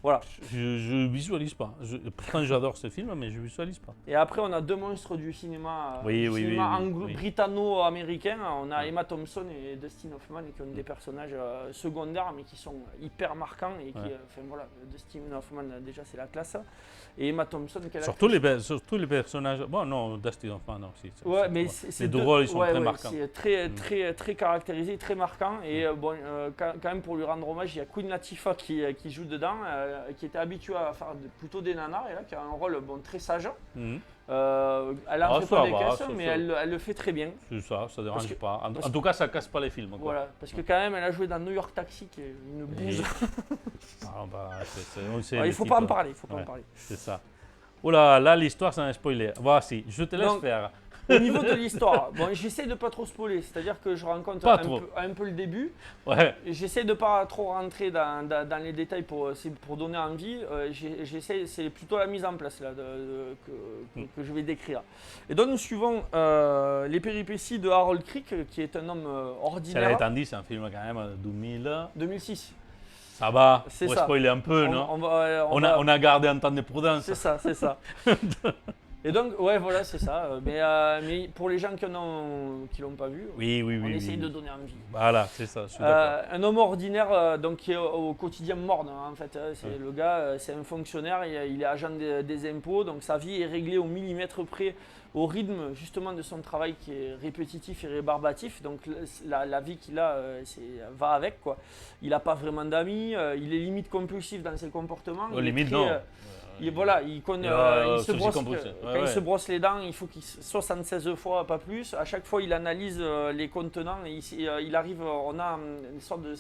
Voilà. Je visualise pas. Pourtant, j'adore ce film, mais je visualise pas. Et après, on a 2 monstres du cinéma, britanno-américain. On a Emma Thompson et Dustin Hoffman qui ont des personnages secondaires, mais qui sont hyper marquants. Et voilà, Dustin Hoffman, déjà, c'est la classe. Et Emma Thompson, surtout les personnages. Bon, non, Dustin Hoffman aussi. Ouais, mais les 2 rôles, ils sont très marquants. C'est très caractérisé, très marquant. Et quand même, pour lui rendre hommage, il y a Queen Latifah qui joue dedans. Qui était habituée à faire plutôt des nanars et là qui a un rôle très sage. Elle a fait pas des caisses, mais elle le fait très bien. C'est ça dérange pas. En tout cas, ça casse pas les films. Quoi. Voilà, parce que quand même, elle a joué dans New York Taxi, qui est une bouse. Il faut pas en parler, C'est ça. Oula, là, l'histoire, c'est un spoiler. Voici, je te laisse faire. Au niveau de l'histoire, bon, j'essaie de pas trop spoiler, c'est-à-dire que je rencontre un peu le début. Ouais. J'essaie de pas trop rentrer dans les détails pour donner envie. C'est plutôt la mise en place là, que je vais décrire. Et donc nous suivons les péripéties de Harold Crick, qui est un homme ordinaire. Cela étant dit, c'est un film quand même 2006. Ça va, on va spoiler un peu, non? On a gardé un temps de prudence. C'est ça. Et donc, ouais, voilà, c'est ça. Mais pour les gens qui l'ont pas vu, on essaye de donner envie. Voilà, c'est ça, je suis d'accord. Un homme ordinaire donc, qui est au quotidien morne, en fait. Le gars, c'est un fonctionnaire, il est agent des impôts, donc sa vie est réglée au millimètre près, au rythme justement de son travail qui est répétitif et rébarbatif. Donc la vie qu'il a va avec, quoi. Il n'a pas vraiment d'amis, il est limite compulsif dans ses comportements. Limite non. Il se brosse. quand il se brosse les dents, il faut qu'il 76 fois, pas plus. À chaque fois, il analyse les contenants et il arrive. On a une sorte de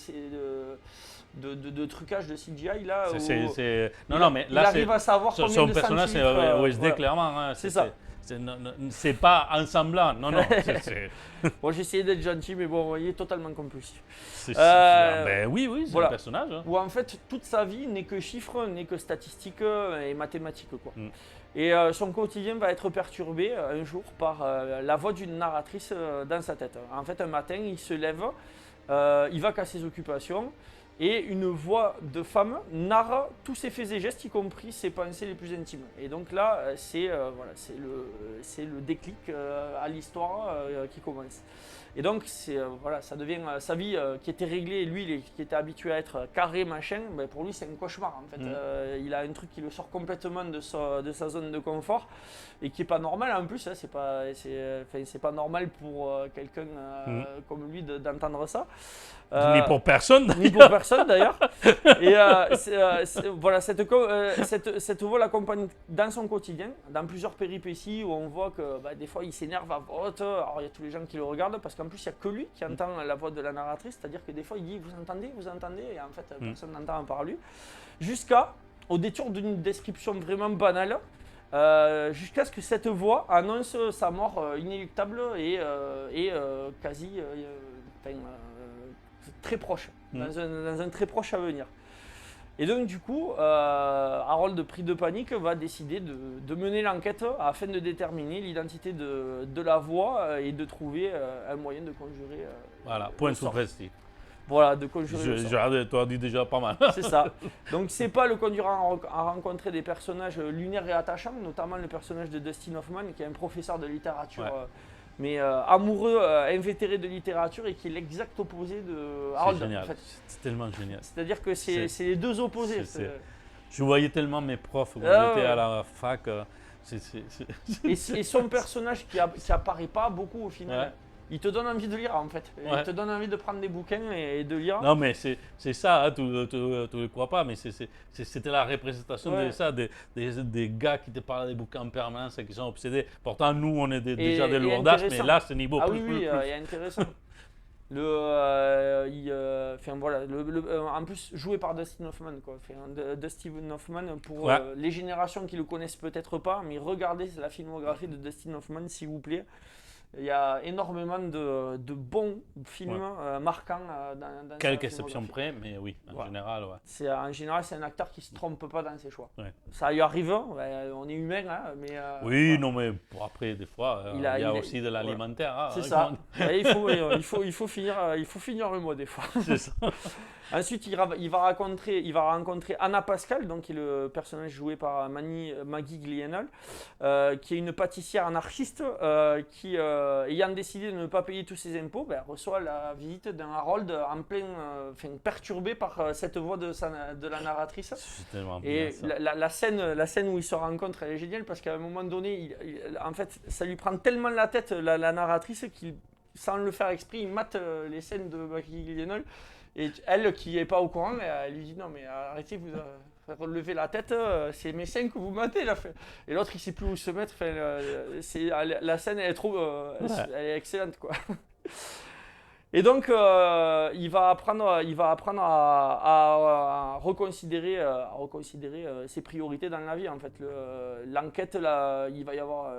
trucage de CGI là. Mais il là, arrive à savoir combien son de personnage, c'est centilitres. OSD, Voilà. clairement. Hein, C'est ça. C'est pas en semblant. Non. Bon, j'ai essayé d'être gentil, mais bon, il est totalement compulsif. Ben oui, c'est voilà. un personnage. Hein. Où en fait, toute sa vie n'est que chiffres, n'est que statistiques et mathématiques, quoi. Et son quotidien va être perturbé un jour par la voix d'une narratrice dans sa tête. En fait, un matin, il se lève, il va qu'à ses occupations. Et une voix de femme narre tous ses faits et gestes, y compris ses pensées les plus intimes. Et donc là, c'est le déclic à l'histoire qui commence. Et donc, ça devient sa vie qui était réglée, lui qui était habitué à être carré, machin, ben pour lui c'est un cauchemar en fait. Il a un truc qui le sort complètement de sa zone de confort et qui n'est pas normal en plus, hein, c'est pas normal pour quelqu'un comme lui d'entendre ça. Ni pour personne. Ni pour personne d'ailleurs. Et voilà, cette voix l'accompagne dans son quotidien, dans plusieurs péripéties où on voit que des fois il s'énerve à voix. Alors il y a tous les gens qui le regardent parce qu'en plus il n'y a que lui qui entend la voix de la narratrice, c'est-à-dire que des fois il dit vous entendez, et en fait personne n'entend par lui. Jusqu'au détour d'une description vraiment banale, jusqu'à ce que cette voix annonce sa mort inéluctable et quasi très proche, dans un très proche avenir. Et donc du coup, Harold, pris de panique, va décider de mener l'enquête afin de déterminer l'identité de la voix et de trouver un moyen de conjurer. Voilà, point sous précis. Voilà, de conjurer. Tu as dit déjà pas mal. C'est ça. Donc c'est pas le conduire à rencontrer des personnages lunaires et attachants, notamment le personnage de Dustin Hoffman, qui est un professeur de littérature. Ouais. Mais amoureux, invétéré de littérature et qui est l'exact opposé de Harold. C'est génial, en fait. C'est tellement génial. C'est-à-dire que c'est les deux opposés. Je voyais tellement mes profs quand j'étais à la fac. Et son personnage qui apparaît pas beaucoup au final. Ouais. Il te donne envie de lire en fait. Ouais. Il te donne envie de prendre des bouquins et de lire. Non mais c'est ça, hein, tu ne le crois pas, mais c'était la représentation de ça, des gars qui te parlent des bouquins en permanence et qui sont obsédés. Pourtant nous on est déjà des lourdages, mais là c'est niveau plus. Oui, il est intéressant. En plus joué par Dustin Hoffman, quoi. Dustin Hoffman, pour les générations qui le connaissent peut-être pas, mais regardez la filmographie de Dustin Hoffman s'il vous plaît. Il y a énormément de bons films marquants dans quelques exceptions près, mais oui, en général, ouais. En général, c'est un acteur qui ne se trompe pas dans ses choix. Ouais. Ça lui arrive, on est humain, hein, mais... oui, non, mais après, des fois, il y a aussi de l'alimentaire. Hein, c'est ça. Il faut finir le mois, des fois. C'est ça. Ensuite, il va rencontrer Anna Pascal, donc, qui est le personnage joué par Maggie Gyllenhaal, qui est une pâtissière anarchiste qui, ayant décidé de ne pas payer tous ses impôts, reçoit la visite d'un Harold en plein, perturbé par cette voix de la narratrice. C'est tellement et bien, ça. la scène où ils se rencontrent, elle est géniale parce qu'à un moment donné, en fait, ça lui prend tellement la tête, la narratrice, qu'il, sans le faire exprès, il mate les scènes de Maggie Gyllenhaal. Et elle, qui n'est pas au courant, elle lui dit non mais arrêtez, vous relevez la tête, c'est mes seins que vous matez là. Et l'autre il sait plus où se mettre. La scène elle est trop, elle est excellente quoi. Et donc il va apprendre à reconsidérer ses priorités dans la vie en fait. L'enquête là, il va y avoir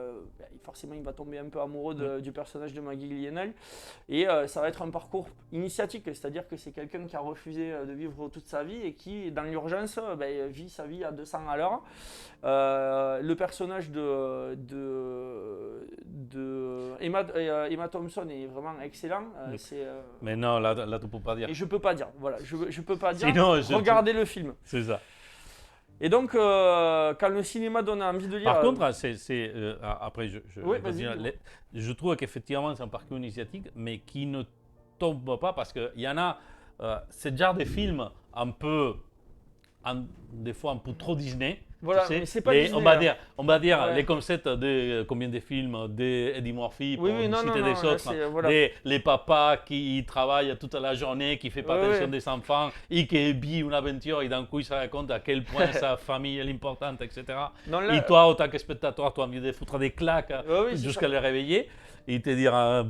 forcément il va tomber un peu amoureux du personnage de Maggie Gyllenhaal et ça va être un parcours initiatique, c'est-à-dire que c'est quelqu'un qui a refusé de vivre toute sa vie et qui dans l'urgence vit sa vie à 200 à l'heure. Le personnage de Emma Thompson est vraiment excellent. Mais non, là tu peux pas dire. Et je peux pas dire. Voilà, je peux pas dire. Sinon, regardez le film. C'est ça. Et donc, quand le cinéma donne envie de lire. Par contre, après, je trouve qu'effectivement c'est un parcours initiatique, mais qui ne tombe pas parce qu'il y en a. C'est genre des films un peu des fois un peu trop Disney. Voilà, tu sais, mais c'est pas Disney, on va dire ouais. les concepts de combien de films d'Eddie Murphy pour Oui, non, citer non, des non, là, autres, voilà. les papas qui travaillent toute la journée, qui ne font pas attention des enfants, et qui vivent une aventure et d'un coup il se raconte à quel point sa famille est importante, etc. Non, là, Et toi, en tant que spectateur, tu as envie de foutre des claques jusqu'à les réveiller et te dire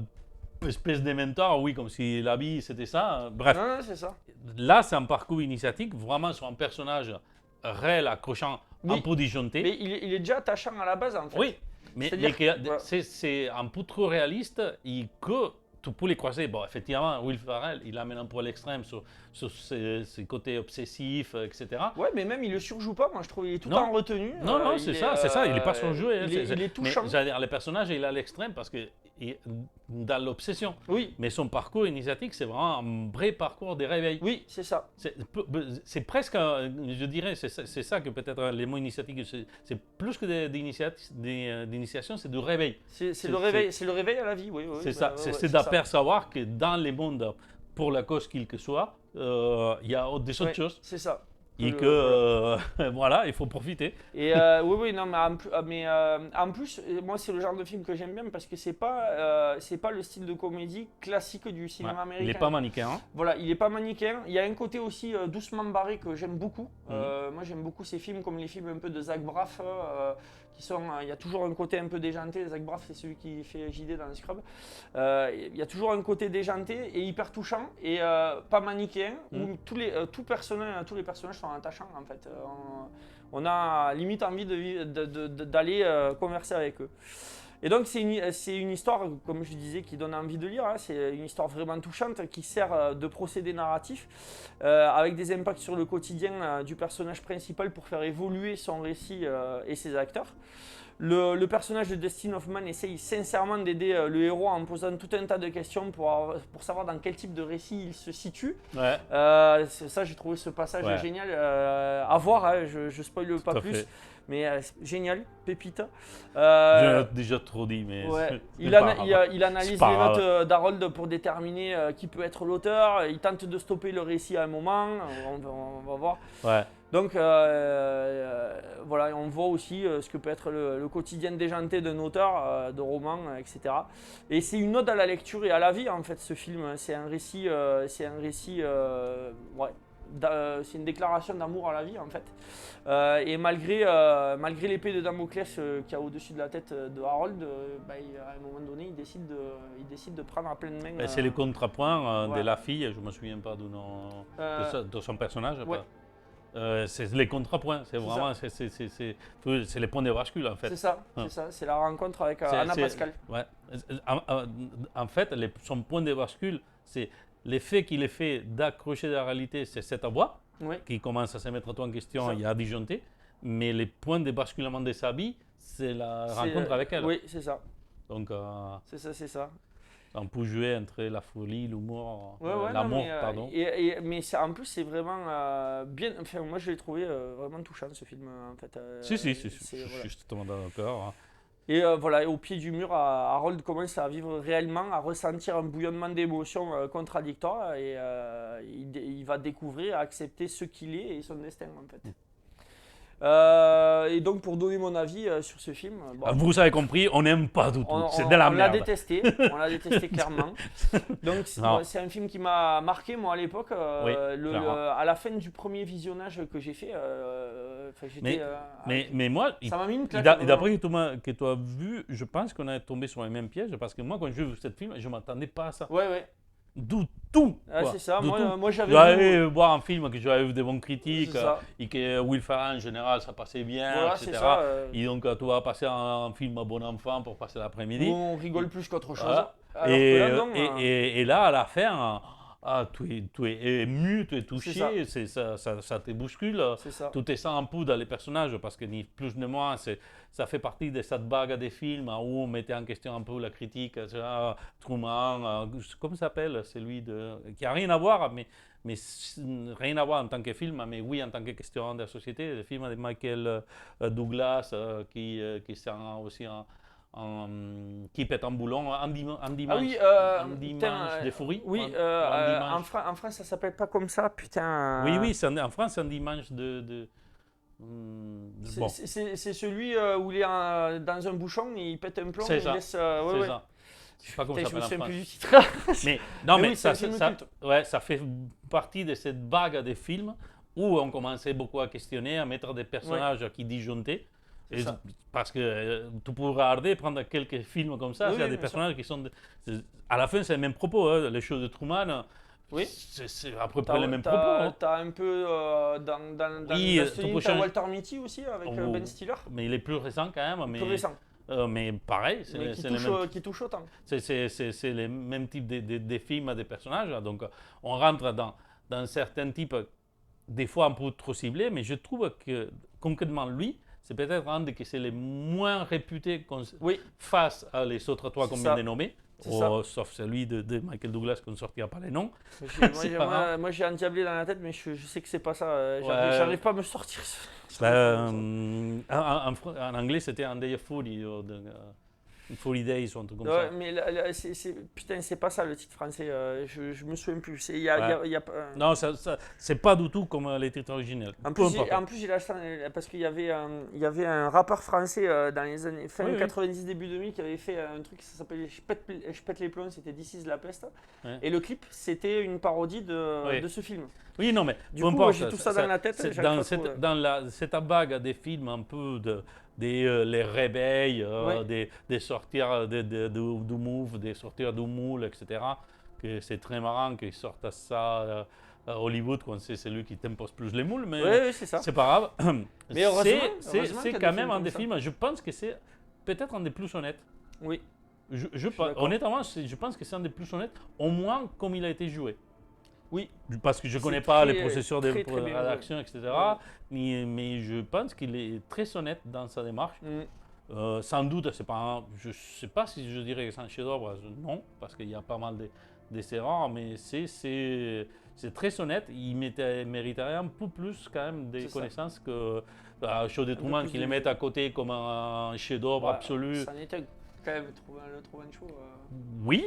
espèce de mentor, oui, comme si la vie c'était ça. Bref, non, c'est ça. là c'est un parcours initiatique vraiment sur un personnage réel, accrochant, un peu disjoncté. Mais il est déjà attachant à la base en fait. Oui, mais voilà. c'est un peu trop réaliste et que tu peux les croiser. Bon, effectivement, Will Ferrell, il amène un peu à l'extrême sur ses côtés obsessifs, etc. Ouais, mais même il le surjoue pas, moi je trouve, il est tout en retenue. Non, c'est ça, il est pas surjoué. Il est touchant. Mais j'allais dire, le personnage, il est à l'extrême parce que dans l'obsession. Oui. Mais son parcours initiatique, c'est vraiment un vrai parcours de réveil. Oui, c'est ça. C'est presque, je dirais, c'est ça que peut-être les mots initiatiques, c'est plus que d'initiation, c'est de réveil. C'est le réveil à la vie, oui. C'est ça, c'est d'apercevoir que dans les mondes, pour la cause qu'il que soit, il y a des autres choses. C'est ça. Et que voilà, il faut profiter. Et oui, non, mais en plus, moi c'est le genre de film que j'aime bien parce que c'est pas le style de comédie classique du cinéma américain. Il n'est pas manichéen. Hein. Voilà, il n'est pas manichéen. Il y a un côté aussi doucement barré que j'aime beaucoup. Moi j'aime beaucoup ces films comme les films un peu de Zach Braff. Il y a toujours un côté un peu déjanté. Zach Braff, c'est celui qui fait JD dans les Scrubs. Il y a toujours un côté déjanté et hyper touchant et pas manichéen où tous les personnages sont attachants en fait. On a limite envie d'aller converser avec eux. Et donc c'est une histoire, comme je disais, qui donne envie de lire. Hein. C'est une histoire vraiment touchante qui sert de procédé narratif avec des impacts sur le quotidien du personnage principal pour faire évoluer son récit et ses acteurs. Le personnage de Dustin Hoffman essaye sincèrement d'aider le héros en posant tout un tas de questions pour savoir dans quel type de récit il se situe. Ouais. Ça, j'ai trouvé ce passage génial à voir. Hein, je ne spoile pas plus. Mais génial, pépite. J'ai déjà trop dit, mais il analyse les notes d'Harold pour déterminer qui peut être l'auteur. Il tente de stopper le récit à un moment. On va voir. Ouais. Donc voilà, on voit aussi ce que peut être le quotidien déjanté d'un auteur de roman, etc. Et c'est une ode à la lecture et à la vie en fait ce film. C'est un récit, c'est une déclaration d'amour à la vie en fait. Et malgré l'épée de Damoclès qu'il y a au-dessus de la tête de Harold, à un moment donné il décide de prendre à pleine main. C'est le contrapoint de la fille, je ne me souviens pas du nom de son personnage. Ouais. C'est les contrapoints, c'est vraiment c'est les points de bascule en fait. C'est ça, c'est la rencontre avec Anna Pascal. Ouais. En fait, son point de bascule, c'est l'effet qu'il est fait d'accrocher de la réalité, c'est cette voix qui commence à se mettre en question et à disjoncter, mais les points de basculement de sa vie, c'est la rencontre avec elle. Oui, c'est ça. Donc, c'est ça. On peut jouer entre la folie, l'humour, l'amour, pardon. Mais en plus, c'est vraiment bien. Enfin, moi, je l'ai trouvé vraiment touchant ce film. En fait. Si, je suis justement d'accord. Hein. Et voilà, au pied du mur, Harold commence à vivre réellement, à ressentir un bouillonnement d'émotions contradictoires et il va découvrir, accepter ce qu'il est et son destin en fait. Et donc pour donner mon avis sur ce film, vous avez compris, on n'aime pas du tout, c'est de la merde. On l'a détesté clairement. Donc c'est un film qui m'a marqué moi à l'époque. À la fin du premier visionnage que j'ai fait, mais moi, ça m'a mis une claque. D'après que tu as vu, je pense qu'on est tombé sur les mêmes pièges parce que moi quand j'ai vu ce film, je ne m'attendais pas à ça. Ouais. Du tout. C'est ça, moi j'avais vu voir un film que j'avais vu des bonnes critiques et que Will Ferrell en général ça passait bien, etc. Et donc tu vas passer un film à bon enfant pour passer l'après-midi. On rigole plus qu'autre chose. Et là, à la fin, tu es ému, tu es touché, ça te bouscule. Tout est ça en poudre dans les personnages parce que ni plus ni moins, ça fait partie de cette bague des films où on mettait en question un peu la critique. Truman, comment ça s'appelle, celui qui n'a rien à voir, mais rien à voir en tant que film, mais oui en tant que question de la société. Le film de Michael Douglas qui sert aussi qui pète en boulon en dimanche, des fourris. Oui, en France, ça s'appelle pas comme ça, putain. Oui, en France, c'est un dimanche bon. C'est celui où il est dans un bouchon et il pète un plomb. C'est ça. C'est ça. Je sais pas comment ça je me s'appelle en souviens plus France. du titre. Mais oui, ça fait partie de cette vague des films où on commençait beaucoup à questionner, à mettre des personnages qui disjonctaient. Parce que tu peux regarder, prendre quelques films comme ça, il y a des personnages qui sont... à la fin, c'est le même propos. Hein, les choses de Truman, c'est à peu près les mêmes propos. Tu as un peu dans Walter Mitty aussi, avec Ben Stiller. Mais il est plus récent quand même. Plus récent. Mais pareil, qui touche autant. C'est les mêmes types de films, des personnages. Donc on rentre dans certains types, des fois un peu trop ciblés, mais je trouve que concrètement lui, c'est peut-être un des qui c'est les moins réputés face à les autres trois qu'on vient de nommer. Sauf celui de Michael Douglas qu'on ne sortira pas les noms. Moi j'ai un diablé dans la tête, mais je sais que c'est pas ça. J'arrive pas à me sortir. En anglais, c'était un Day of Fury, 40 Days ou un truc comme ça. Mais putain, c'est pas ça le titre français. Je me souviens plus. Non, c'est pas du tout comme les titres originels. En plus, j'ai la chance parce qu'il y avait un rappeur français dans les années fin 90, début 2000 qui avait fait un truc qui s'appelait Je pète les plombs, c'était This is la peste. Et le clip, c'était une parodie de ce film. Oui, non, mais du coup, j'ai tout ça dans la tête. Dans cette vague des films un peu les réveils, des sorties du Move, des sorties du Moule, etc. Que c'est très marrant qu'ils sortent à ça à Hollywood quand c'est celui qui t'impose plus les moules, mais c'est pas grave. Mais c'est quand même un des films, je pense que c'est peut-être un des plus honnêtes. Oui. Honnêtement, je pense que c'est un des plus honnêtes, au moins comme il a été joué. Oui. Parce que je ne connais pas les processeurs de rédaction, etc. Mais je pense qu'il est très honnête dans sa démarche. Sans doute, je ne sais pas si je dirais que c'est un chef-d'œuvre, non, parce qu'il y a pas mal d'erreurs, mais c'est très honnête. Il mériterait un peu plus quand même des connaissances que la show de Truman, qui les met à côté comme un chef-d'œuvre absolu. Ça en était quand même le Truman Show. Oui.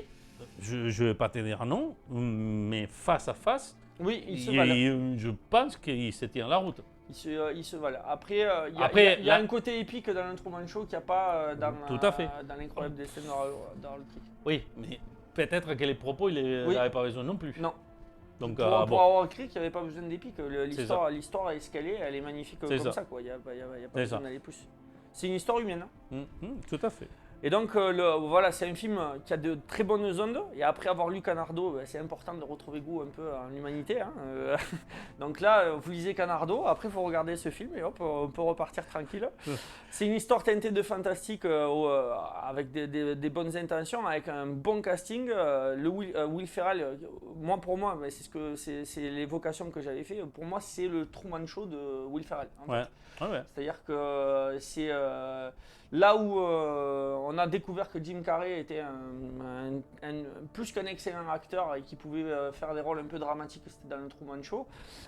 Je ne vais pas te dire non, mais face à face, il se valent. Je pense qu'il se tient la route. Il se valent. Après, il y a un côté épique dans le Truman Show qu'il n'y a pas dans l'incroyable destin d'Harold Crick. Oui, mais peut-être que les propos, il n'avait pas besoin non plus. Non. Donc, pour Harold Crick, il n'y avait pas besoin d'épique. L'histoire est ce qu'elle est, elle est magnifique comme ça. Il n'y a pas besoin d'aller plus. C'est une histoire humaine. Tout à fait. Et donc, c'est un film qui a de très bonnes ondes. Et après avoir lu Canardo, c'est important de retrouver goût un peu en humanité. Donc là, vous lisez Canardo, après il faut regarder ce film et hop, on peut repartir tranquille. C'est une histoire teintée de fantastique avec des bonnes intentions, avec un bon casting. Will Ferrell, pour moi, c'est l'évocation que j'avais fait. Pour moi, c'est le Truman Show de Will Ferrell. C'est-à-dire que c'est là où on a découvert que Jim Carrey était plus qu'un excellent acteur et qui pouvait faire des rôles un peu dramatiques, c'était dans le Truman Show.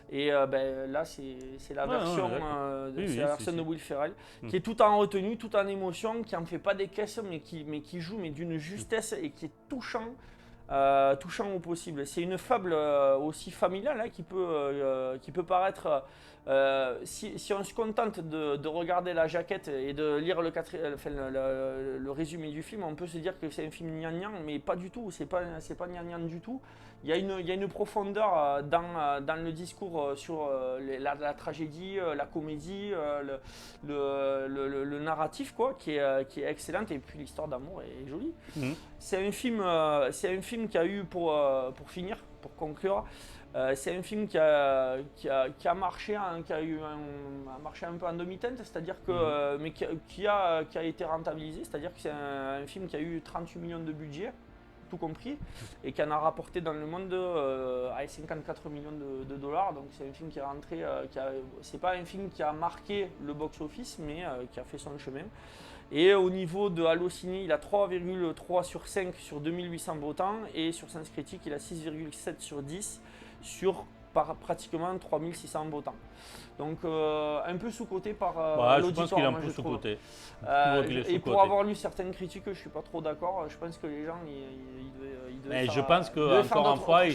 Et là, c'est la version, de Will Ferrell, qui est tout en retenue, tout en émotion, qui en fait pas des caisses, mais qui joue d'une justesse et qui est touchant au possible. C'est une fable aussi familiale qui peut paraître... si on se contente de regarder la jaquette et de lire le résumé du film, on peut se dire que c'est un film gnangnan, mais pas du tout, c'est pas gnangnan du tout. Il y a une profondeur dans le discours sur la tragédie, la comédie, le narratif qui est excellente, et puis l'histoire d'amour est jolie. C'est un film qui a eu, pour finir, pour conclure, c'est un film qui a marché, qui a marché un peu en demi-teinte, c'est-à-dire que, mais qui a été rentabilisé, c'est-à-dire que c'est un film qui a eu 38 millions de budget, tout compris, et qui en a rapporté dans le monde 54 millions de dollars. Donc c'est un film qui est rentré, c'est pas un film qui a marqué le box-office, mais qui a fait son chemin. Et au niveau de Allociné, il a 3,3 sur 5 sur 2800 votants, et sur Sens Critique, il a 6,7 sur 10 sur pratiquement 3600 votants. Donc un peu sous-coté par je pense qu'il est un peu sous-coté. Et pour avoir lu certaines critiques, je ne suis pas trop d'accord. Je pense que les gens, ils devaient mais je pense qu'encore une fois,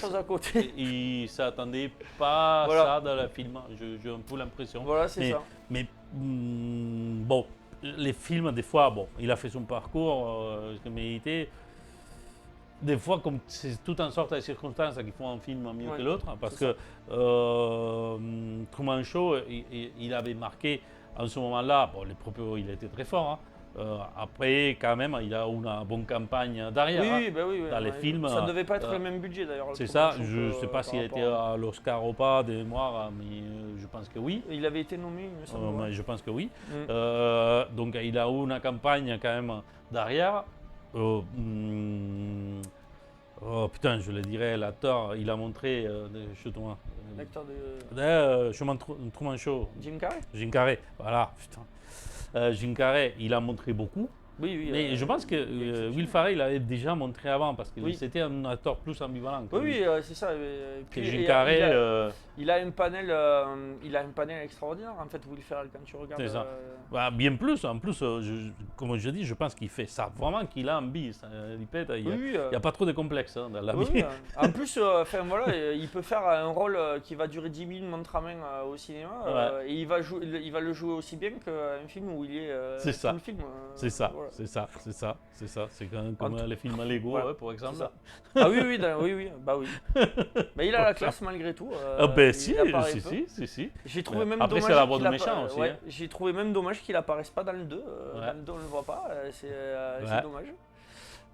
ils ne s'attendaient pas à ça dans le film. J'ai un peu l'impression. Voilà, c'est ça. Mais bon, les films, des fois, bon, il a fait son parcours, mais des fois, comme c'est tout en sorte de circonstances qui font un film mieux que l'autre, parce que Truman Show, il avait marqué en ce moment-là, bon, les propos, il était très fort. Après, quand même, il a une bonne campagne derrière. Oui, dans les films. Ça ne devait pas être le même budget d'ailleurs. C'est ça, je ne sais pas s'il a été à l'Oscar ou pas de mémoire, mais je pense que oui. Il avait été nommé, il me semble. Je pense que oui. Donc, il a eu une campagne quand même derrière. Oh putain, je le dirais, l'acteur, il a montré, justement. L'acteur de Truman Show. Jim Carrey. Jim Carrey, voilà, putain. Jim Carrey, il a montré beaucoup. Oui. Mais je pense que Will Ferrell l'avait déjà montré avant parce que c'était un acteur plus ambivalent. Oui, c'est ça. Que Jim Carrey. Il a un panel extraordinaire en fait, Will Ferrell, quand tu regardes. C'est ça. Bien plus. En plus, comme je dis, je pense qu'il fait ça vraiment qu'il a envie. Il n'y a pas trop de complexe dans la vie. En plus, il peut faire un rôle qui va durer 10 minutes montre à main au cinéma et il va le jouer aussi bien qu'un film où il est tout le film. C'est ça. Voilà. C'est ça. C'est comme les films Lego, pour exemple. Ah oui. Bah oui. Mais il a la classe malgré tout. Si. J'ai trouvé même après, c'est la voix du méchant aussi. J'ai trouvé même dommage qu'il apparaisse pas dans le 2. Dans le 2, on le voit pas. C'est dommage.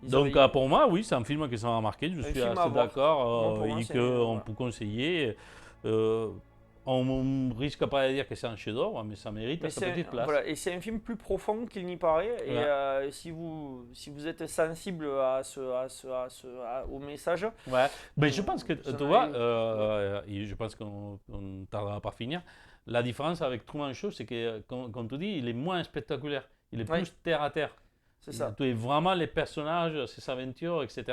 Donc pour moi, oui, c'est un film qui m'a marqué. Je suis assez d'accord et qu'on peut conseiller. On ne risque pas de dire que c'est un chef-d'œuvre, mais ça mérite sa petite place. Voilà, et c'est un film plus profond qu'il n'y paraît. Et si vous êtes sensible au message. Mais je pense que, tu vois, je pense qu'on ne tardera pas à finir. La différence avec Truman Show, c'est que, comme tu dis, il est moins spectaculaire. Il est plus terre à terre. C'est ça. Tu es vraiment les personnages, ses aventures, etc.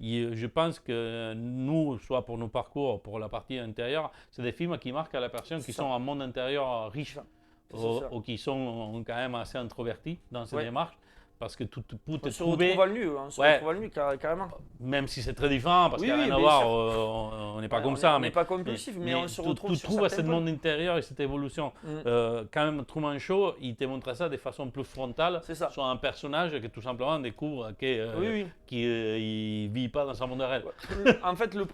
Et je pense que nous, soit pour nos parcours, pour la partie intérieure, c'est des films qui marquent à la personne qui sont un monde intérieur riche ou qui sont quand même assez introvertis dans ces démarches. Parce que tout est trouvé. On se retrouve à lui, carrément. Même si c'est très différent, parce qu'il n'y a rien à voir, on n'est pas comme ça. On n'est pas compulsif, mais on se retrouve sur trouves ce monde intérieur et cette évolution. Quand même, Truman Show, il te montre ça de façon plus frontale. Sur un personnage qui tout simplement découvre qu'il ne vit pas dans un monde réel. En fait, le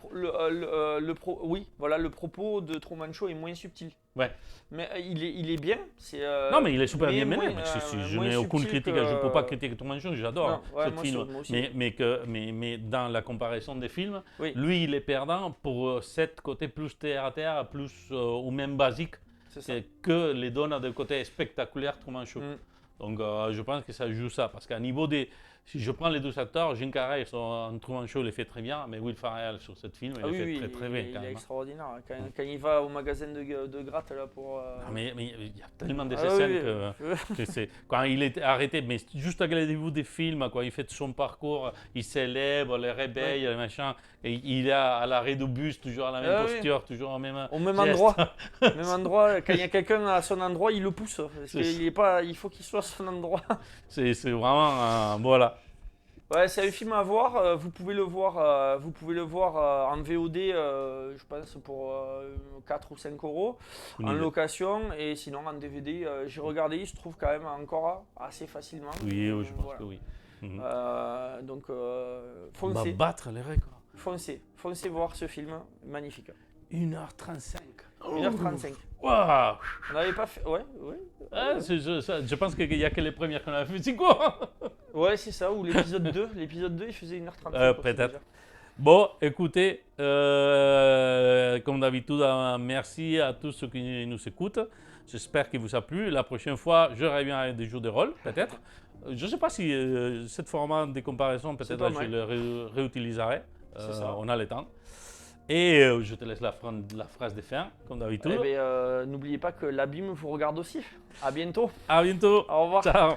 propos de Truman Show est moins subtil. Mais il est bien. Non, mais il est super bien mené. Je n'ai aucune critique. Je ne peux pas critiquer Truman Show, j'adore ce film. Mais dans la comparaison des films, lui, il est perdant pour cet côté plus terre à terre, plus ou même basique que les donne de côté spectaculaire Truman Show. Donc je pense que ça joue ça. Parce qu'à niveau des. Si je prends les deux acteurs, Jim Carrey en Truman Show, il fait très bien, mais Will Ferrell sur ce film, il fait très bien. Il est extraordinaire. Quand il va au magasin de gratte là pour. Mais il y a tellement de scènes que c'est. Quand il est arrêté, mais juste à le début des films, quand il fait son parcours, il célèbre, les réveille, les machins, et il est à l'arrêt du bus, toujours à la même posture, toujours au même endroit. Même endroit. Quand il y a quelqu'un à son endroit, il le pousse. Parce il faut qu'il soit à son endroit. C'est vraiment voilà. Ouais, c'est un film à voir. Vous pouvez le voir en VOD, je pense pour 4 ou 5 euros en location, et sinon en DVD. J'ai regardé, il se trouve quand même encore assez facilement. Oui, je pense que oui. Donc foncez. On va battre les records. Foncez voir ce film, magnifique. 1h35. 1h35. Waouh! On n'avait pas fait. Je pense qu'il n'y a que les premières qu'on a fait. C'est quoi? Ouais, c'est ça, ou l'épisode 2. L'épisode 2, il faisait 1h35. Peut-être. Bon, écoutez, comme d'habitude, merci à tous ceux qui nous écoutent. J'espère qu'il vous a plu. La prochaine fois, je reviens avec des jeux de rôle, peut-être. Je ne sais pas si ce format de comparaison, peut-être je le réutiliserai. On a le temps. Et je te laisse la phrase de fin, comme d'habitude. N'oubliez pas que l'abîme vous regarde aussi. À bientôt. À bientôt. Au revoir. Ciao.